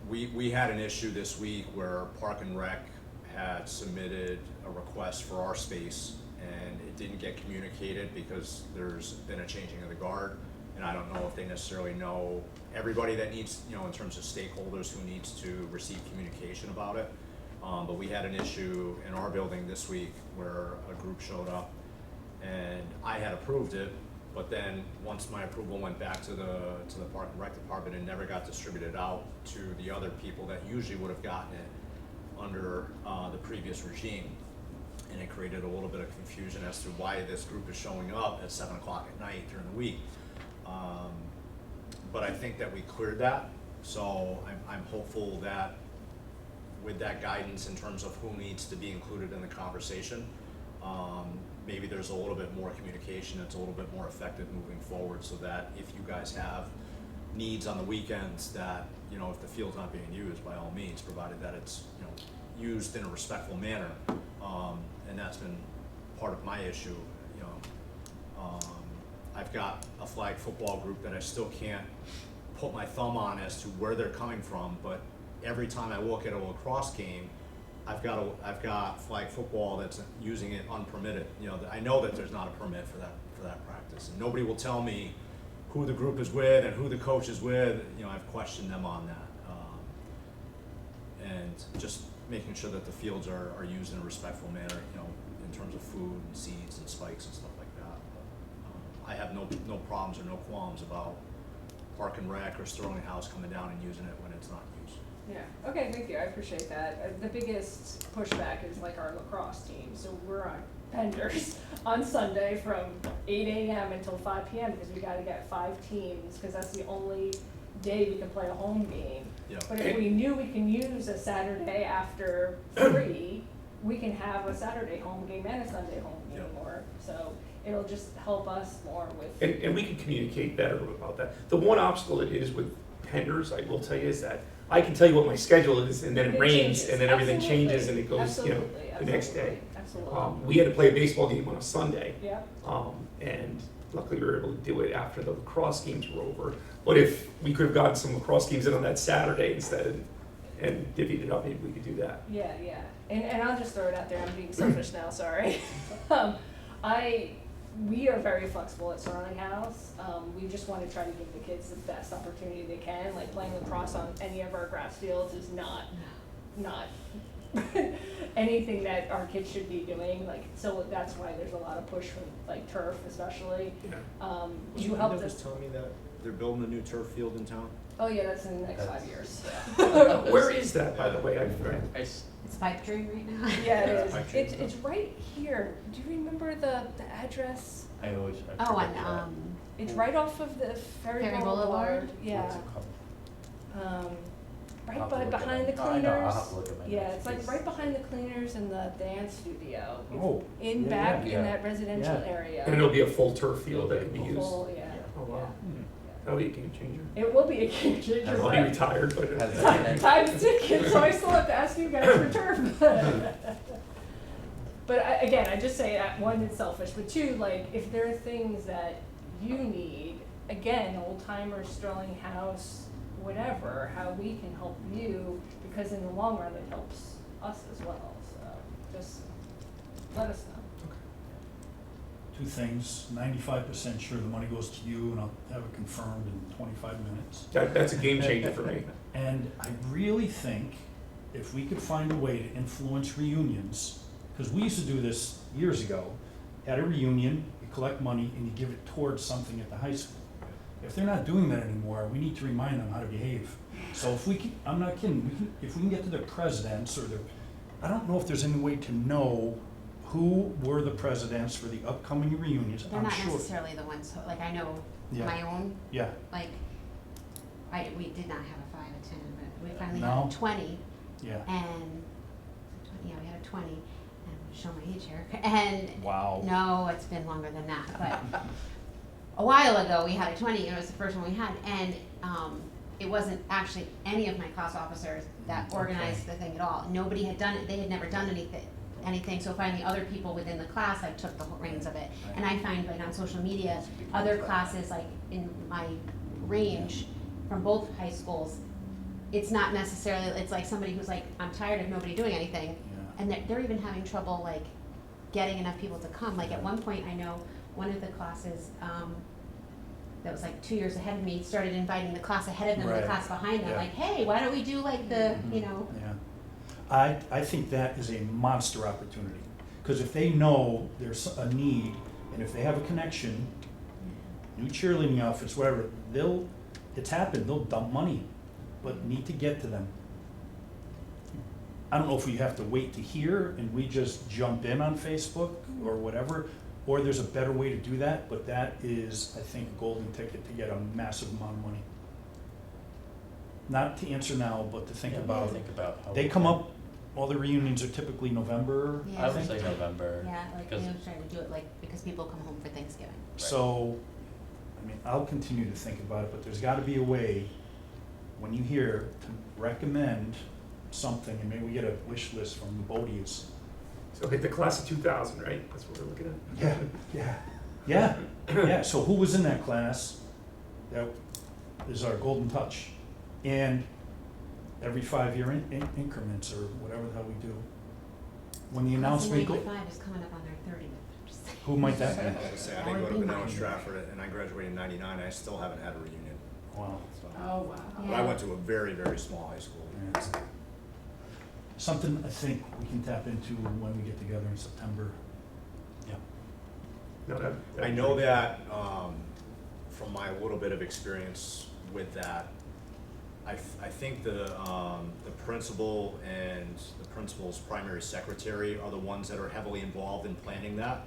We had an issue this week where Park and Rec had submitted a request for our space and it didn't get communicated because there's been a changing of the guard. And I don't know if they necessarily know everybody that needs, you know, in terms of stakeholders who needs to receive communication about it. But we had an issue in our building this week where a group showed up and I had approved it, but then once my approval went back to the Park and Rec department, it never got distributed out to the other people that usually would have gotten it under the previous regime. And it created a little bit of confusion as to why this group is showing up at 7 o'clock at night during the week. But I think that we cleared that, so I'm hopeful that with that guidance in terms of who needs to be included in the conversation, maybe there's a little bit more communication, it's a little bit more effective moving forward, so that if you guys have needs on the weekends that, you know, if the field's not being used, by all means, provided that it's, you know, used in a respectful manner. And that's been part of my issue, you know. I've got a flag football group that I still can't put my thumb on as to where they're coming from, but every time I look at a lacrosse game, I've got flag football that's using it unpermitted. You know, I know that there's not a permit for that practice, and nobody will tell me who the group is with and who the coach is with. You know, I've questioned them on that, and just making sure that the fields are used in a respectful manner. You know, in terms of food and seeds and spikes and stuff like that. But, I have no problems or no qualms about Park and Rec or Sterling House coming down and using it when it's not used. Yeah, okay, thank you, I appreciate that. The biggest pushback is like our lacrosse team, so we're on vendors on Sunday from 8 AM until 5 PM because we gotta get 5 teams, because that's the only day we can play a home game. Yeah. But if we knew we can use a Saturday after 3, we can have a Saturday home game and a Sunday home game, Yeah. or, so it'll just help us more with. And we can communicate better about that. The one obstacle it is with tenders, I will tell you, is that I can tell you what my schedule is, and then it rains, changes. and then everything Absolutely. changes, and it goes, you know, Absolutely, the next day. Absolutely. We had to play a baseball game on a Sunday, Yeah, and luckily we were able to do it after the lacrosse games were over. But if we could have gotten some lacrosse games in on that Saturday instead and divvied it up, maybe we could do that. yeah, yeah. And I'll just throw it out there, I'm being selfish now, sorry. We are very flexible at Sterling House. We just want to try to give the kids the best opportunity they can. Like playing lacrosse on any of our grass fields is not anything that our kids should be doing. Like, so that's why there's a lot of push from like turf, especially. Yeah. You helped was us. telling me that they're building a new turf field in town? Oh, yeah, that's in the next 5 That's- years. Where is that, by the way? It's pipe dream right now. Yeah, it Yeah, is. It's right here. Do you remember the address? I Oh, forget on, the- It's right off of the Ferry Ferry Boulevard. Boulevard? Yeah. What's it called? Right I'll have to look at behind the my- I know, I'll have cleaners. to look at my Yeah, notes, it's like please. right behind the cleaners and the dance studio. It's Oh, in yeah, back yeah. in that residential Yeah. area. And it'll be a full turf field that can be used. Full, yeah. Oh, wow. yeah. That'll be a game changer. It will be a game changer. Has I'll be that- retired, but. Has that- Time's ticking, so I still have to ask you guys for turf. But again, I just say that, one, it's selfish, but two, like, if there are things that you need, again, old timers, Sterling House, whatever, how we can help you, because in the long run, it helps us as well, so just let us know. 2 things, 95% sure the money goes to you, and I'll have it confirmed in 25 minutes. That's a game changer for me. And I really think if we could find a way to influence reunions, because we used to do this years ago, at a reunion, you collect money and you give it towards something at the high school. If they're not doing that anymore, we need to remind them how to behave. So if we can, I'm not kidding, if we can get to the presidents or the, I don't know if there's any way to know who were the presidents for the upcoming reunions. They're I'm not sure. necessarily the ones, like, I know Yeah. my own, Yeah, like, we did not have a 5 at 10, but we finally No. had a 20, yeah. and, yeah, we had a 20, and show my age here, and Wow. no, it's been longer than that, but a while ago, we had a 20, it was the first one we had, and, it wasn't actually any of my class officers that organized the thing at all. Nobody had done it, they had never done anything, so finally other people within the class, like, took the reins of it. And I find, like, on social media, other classes, like, in my range, from both high schools, it's not necessarily, it's like somebody who's like, I'm tired of nobody doing anything, Yeah. and they're even having trouble, like, getting enough people to come. Like, at one point, I know one of the classes, that was like 2 years ahead of me, started inviting the class ahead of them, and Right. the class behind them, Yeah. like, hey, why don't we do like the, you know? Yeah. I think that is a monster opportunity, because if they know there's a need, and if they have a connection, new cheerleading outfits, whatever, it's happened, they'll dump money, but need to get to them. I don't know if we have to wait to hear and we just jump in on Facebook or whatever, or there's a better way to do that, but that is, I think, a golden ticket to get a massive amount of money. Not to answer now, but to think Yeah, about. Think about how. They we come can- up, all the reunions are typically November, Yeah. I would say November. Yeah, like, because- they were trying to do it, like, because people come home for Thanksgiving. so, I mean, I'll continue to think about it, but there's gotta be a way, when you hear, to recommend something, and maybe we get a wish list from the Bodies. So like the class of 2000, right? That's what we're looking at. Yeah, so who was in that class? That is our golden touch. And every 5-year increments, or whatever the hell we do. When the announcement Class go, of 95 is coming up on their 30th. Just saying. who might that I was be? gonna say, I That didn't would go to be Benel mine. Stratford, and I graduated in '99, I still haven't had a reunion. Wow. So- Oh, wow. But I went to a very, very small high school. Yeah. Something I think we can tap into when we get together in September. Yeah. No, that- I know that, from my little bit of experience with that, I think the principal and the principal's primary secretary are the ones that are heavily involved in planning that.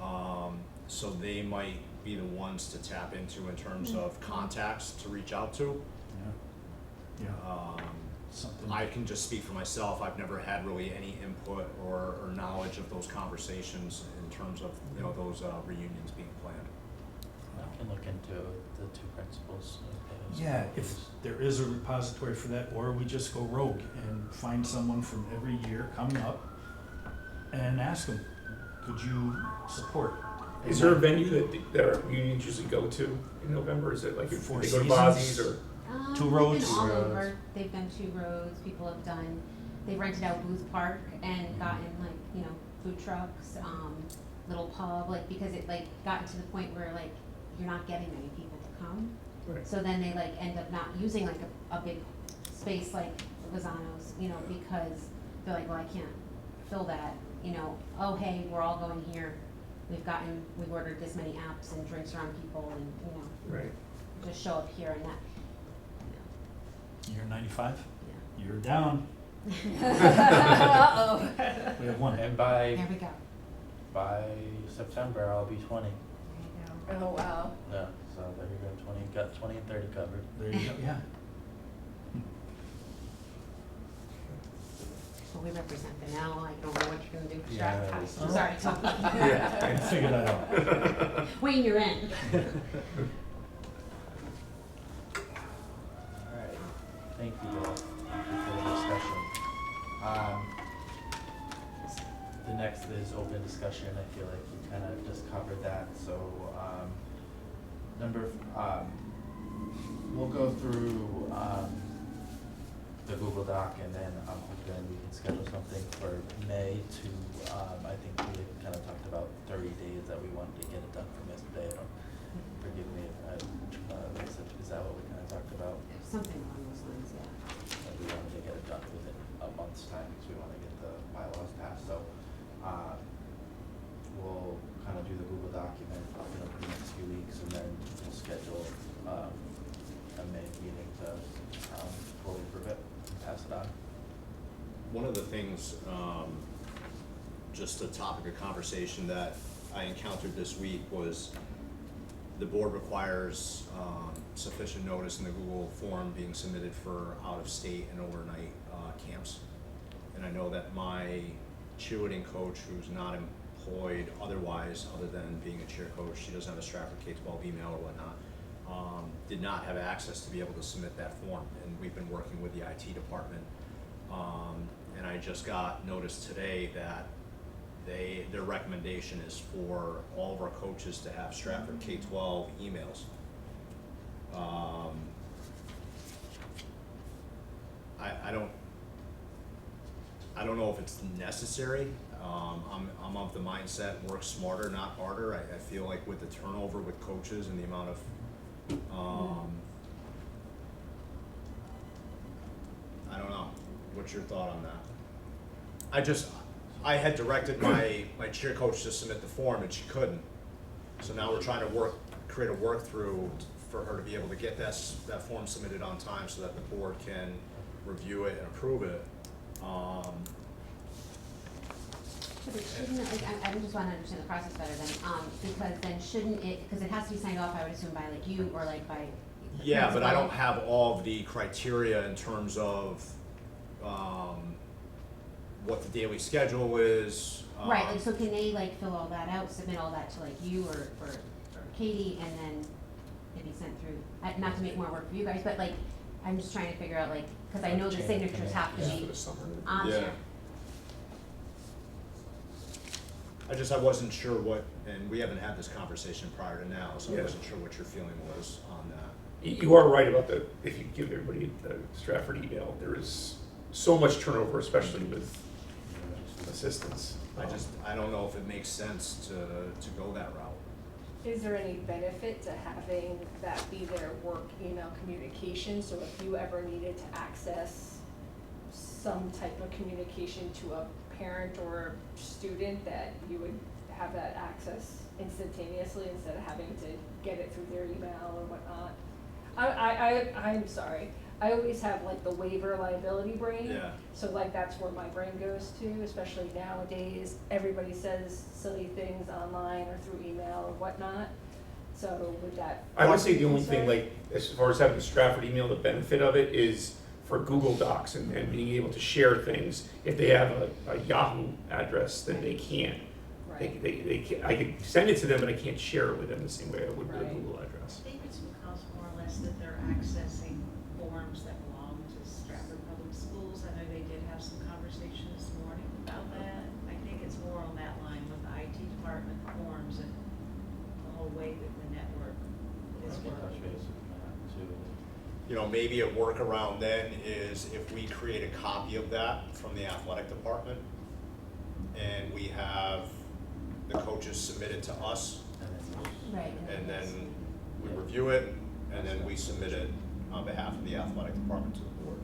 Okay. So they might be the ones to tap into in terms of contacts to reach out to. Yeah. Yeah. Something. I can just speak for myself, I've never had really any input or knowledge of those conversations in terms of, you know, those reunions being planned. I can look into the two principals. of those Yeah, if schools. there is a repository for that, or we just go rogue and find someone from every year coming up and ask them, could you support? Is there a venue that our reunions usually go to in November? Is it like if Four they go to Seasons? Bozzy's or? Two They've roads? been all Roads. over, they've done 2 roads, people have done, they rented out Booth Park and gotten like, you know, food trucks, little pub, like, because it like gotten to the point where like, you're not getting many people to come. Right. So then they like end up not using like a big space like Lozano's, you know, because they're like, well, I can't fill that, you know, oh, hey, we're all going here, we've ordered this many apps and drinks around people and, you know, Right. just show up here and that. You're 95? Yeah. You're down. Uh-oh. We have one. And There we go. by September, I'll be 20. There you go. Oh, wow. Yeah, so there you go, 20, got 20 and 30 covered. There you go, yeah. Well, we represent the now, I don't know what you're gonna do for Yeah. Stratford. I'm sorry, Tom. I figured that out. Wayne, you're in. Alright, thank you all for the discussion. The next is open discussion, I feel like we kind of just covered that, so, we'll go through, the Google Doc, and then I'm hoping we can schedule something for May to, I think we had kind of talked about 30 days that we wanted to get it done from yesterday. I don't, forgive me if is that what we kind of talked about? Something along those lines, yeah. That we wanted to get it done within a month's time, because we want to get the bylaws passed, so, we'll kind of do the Google document, for the next few weeks, and then we'll schedule, a May meeting to, fully approve it and pass it on. One of the things, just a topic of conversation that I encountered this week was the board requires sufficient notice in the Google form being submitted for out-of-state and overnight camps. And I know that my cheerleading coach, who's not employed otherwise, other than being a cheer coach, she doesn't have a Stratford K-12 email or whatnot, did not have access to be able to submit that form. And we've been working with the IT department. And I just got notice today that their recommendation is for all of our coaches to have Stratford K-12 emails. I don't know if it's necessary. I'm of the mindset, work smarter, not harder. I feel like with the turnover with coaches and the amount of, I don't know. What's your thought on that? I had directed my cheer coach to submit the form and she couldn't. So now we're trying to create a work through for her to be able to get that form submitted on time so that the board can review it and approve it. But it shouldn't, I just wanna understand the process better then, because then shouldn't it, because it has to be signed off, I would assume, by like you or like by. the Yeah, but I principal. don't have all of the criteria in terms of what the daily schedule is. Right, like, so can they like fill all that out, submit all that to like you or Katie, and then it be sent through, not to make more work for you guys, but like, I'm just trying to figure out like, cause I know the Chain of signatures have to command, be For the summer. on Yeah. there. I wasn't sure what, and we haven't had this conversation prior to now, so I Yeah. wasn't sure what your feeling was on that. You are right about if you give everybody the Stratford email, there is so much turnover, especially with assistants. I don't know if it makes sense to go that route. Is there any benefit to having that be their work email communication? So if you ever needed to access some type of communication to a parent or student, that you would have that access instantaneously instead of having to get it through their email or whatnot? I'm sorry, I always have like the waiver liability brain. Yeah. So like that's where my brain goes to, especially nowadays, everybody says silly things online or through email or whatnot. So would that? I would say the only thing, concern? like, as far as having the Stratford email, the benefit of it is for Google Docs and being able to share things. If they have a Yahoo address, then they can't. Right. They can't, I could send it to them, but I can't share it with them the same way I would with a Right. Google address. I think it's because more or less that they're accessing forms that belong to Stratford Public Schools. I know they did have some conversation this morning about that. I think it's more on that line with the IT department forms and the whole way that the network is Touch working. base with that too. You know, maybe a workaround then is if we create a copy of that from the athletic department and we have the coaches submit it to us, And then Right. and then we review it, and then we submit it on behalf of the athletic department to the board.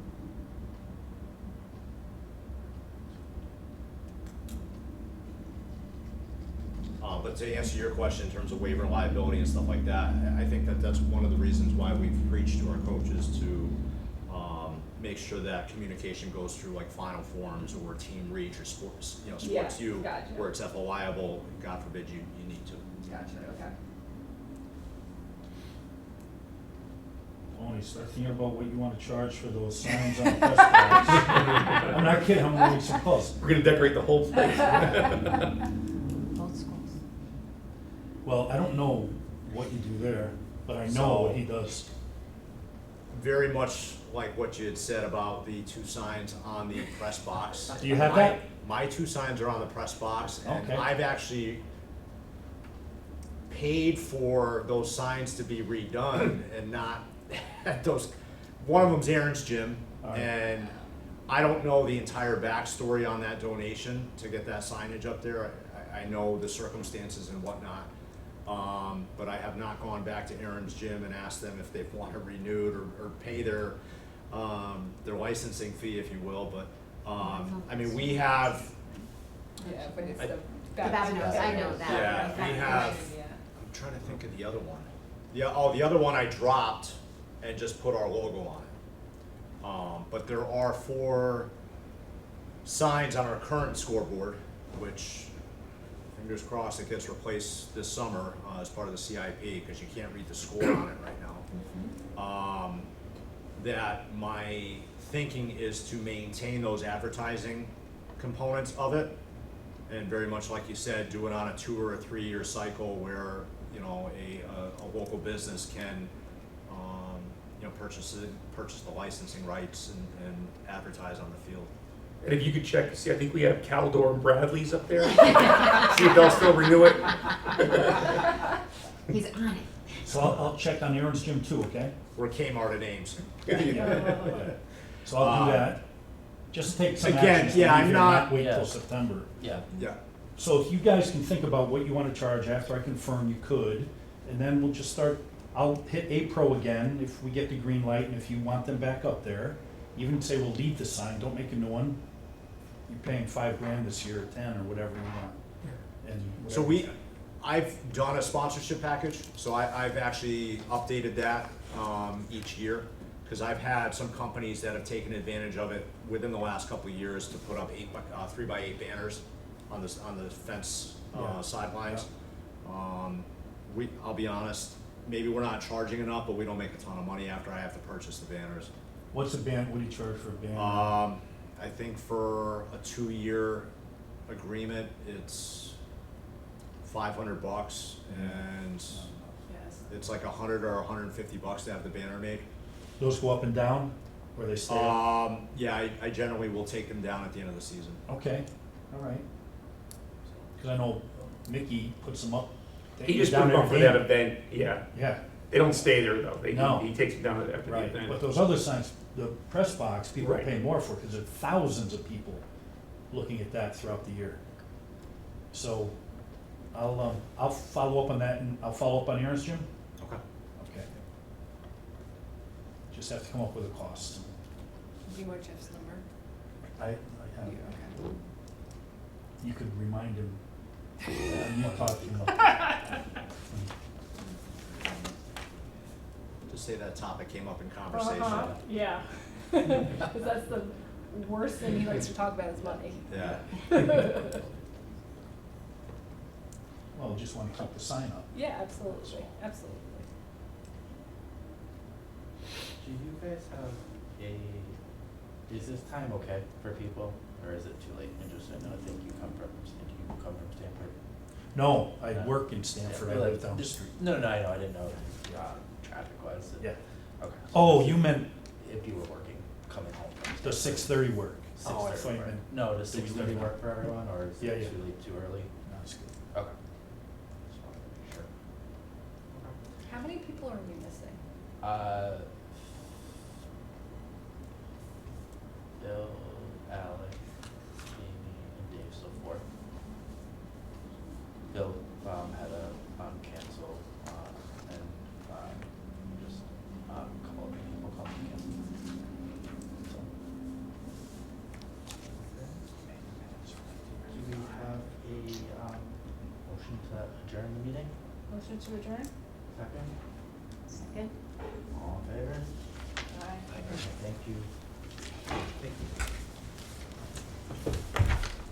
But to answer your question in terms of waiver liability and stuff like that, I think that that's one of the reasons why we've preached to our coaches to make sure that communication goes through like Final Forms or Team Reach or Sports, you know, Yeah, Sports U, gotcha. where it's FOIable, God forbid you need to. Gotcha, okay. Tony, start thinking about what you wanna charge for those signs on the press box. I'm not kidding, I'm gonna make some calls. We're gonna decorate the whole place. Both schools. Well, I don't know what you do there, but I know So- what he does. Very much like what you had said about the 2 signs on the press box. Do you have that? My 2 signs are on the press box, and Okay. I've actually paid for those signs to be redone and not those. One of them's Aaron's gym, All right. and I don't know the entire backstory on that donation to get that signage up there. I know the circumstances and whatnot. But I have not gone back to Aaron's gym and asked them if they want it renewed or pay their licensing fee, if you will, but, I mean, we have, Yeah, but it's I- the. The Babinos, I know that. Yeah, right? we have- Yeah. I'm trying to think of the other one. The other one I dropped and just put our logo on it. But there are 4 signs on our current scoreboard, which, fingers crossed, it gets replaced this summer as part of the CIP, because you can't read the score on it right now. That my thinking is to maintain those advertising components of it, and very much like you said, do it on a 2 or a 3-year cycle where, you know, a local business can, you know, purchase the licensing rights and advertise on the field. And if you could check, see, I think we have Caldor and Bradley's up there. See if they'll still renew it. He's on it. So I'll check on Aaron's gym too, okay? We're Kmart at Ames. So I'll do that. Just take some Again, action. yeah, Leave I'm here, not- wait Yeah. till September. Yeah, Yeah. So if you guys can think about what you wanna charge after I confirm you could, and then we'll just start, I'll hit A-Pro again if we get the green light, and if you want them back up there. Even say we'll leave the sign, don't make a new one. You're paying $5,000 this year, or 10, or whatever you want. And So whatever- I've done a sponsorship package, so I've actually updated that each year, because I've had some companies that have taken advantage of it within the last couple of years to put up 3x8 banners on the fence Yeah. sidelines. I'll be honest, maybe we're not charging enough, but we don't make a ton of money after I have to purchase the banners. What's a band, what do you charge for a band? I think for a 2-year agreement, it's $500, and Yes. it's like $100 or $150 to have the banner made. Those go up and down, or they stay up? Yeah, I generally will take them down at the end of the season. Okay, all right. Cause I know Mickey puts them up. He just put down them up for every that game. event, yeah. Yeah, They don't stay there though. No. He takes them down after the right, event. but those other signs, the press box, people are Right. paying more for, cause there are thousands of people looking at that throughout the year. So, I'll follow up on that, and I'll follow up on Aaron's gym? Okay. Okay. Just have to come up with a cost. Do you want Jeff's number? I have, Okay. you could remind him, you talk to him. Just say that topic came up in conversation. Yeah. Cause that's the worst thing he likes to talk about is money. Yeah. Well, just wanna keep the sign up. Yeah, absolutely, absolutely. do you guys have is this time okay for people, or is it too late? And just, I think you come from Stanford. No, I No. work in Stanford, I Yeah, live like, down the just- street. No, I know, I didn't know, traffic wise. Yeah. Okay. Oh, you meant If you were working, coming home from. the 6:30 work? Oh, I thought you meant. No, does Do we 6:30 leave work for everyone, or is Yeah, it yeah. too late, too early? No, it's good. Okay. Just wanted to make sure. How many people are we missing? Bill, Alec, Amy, and Dave, so 4. Bill, had a, cancel, and, just, a couple of people called and canceled. So. Do we have a, motion to adjourn the meeting? Motion to adjourn? Second? Second. All in favor? Aye. Thank you. Thank you.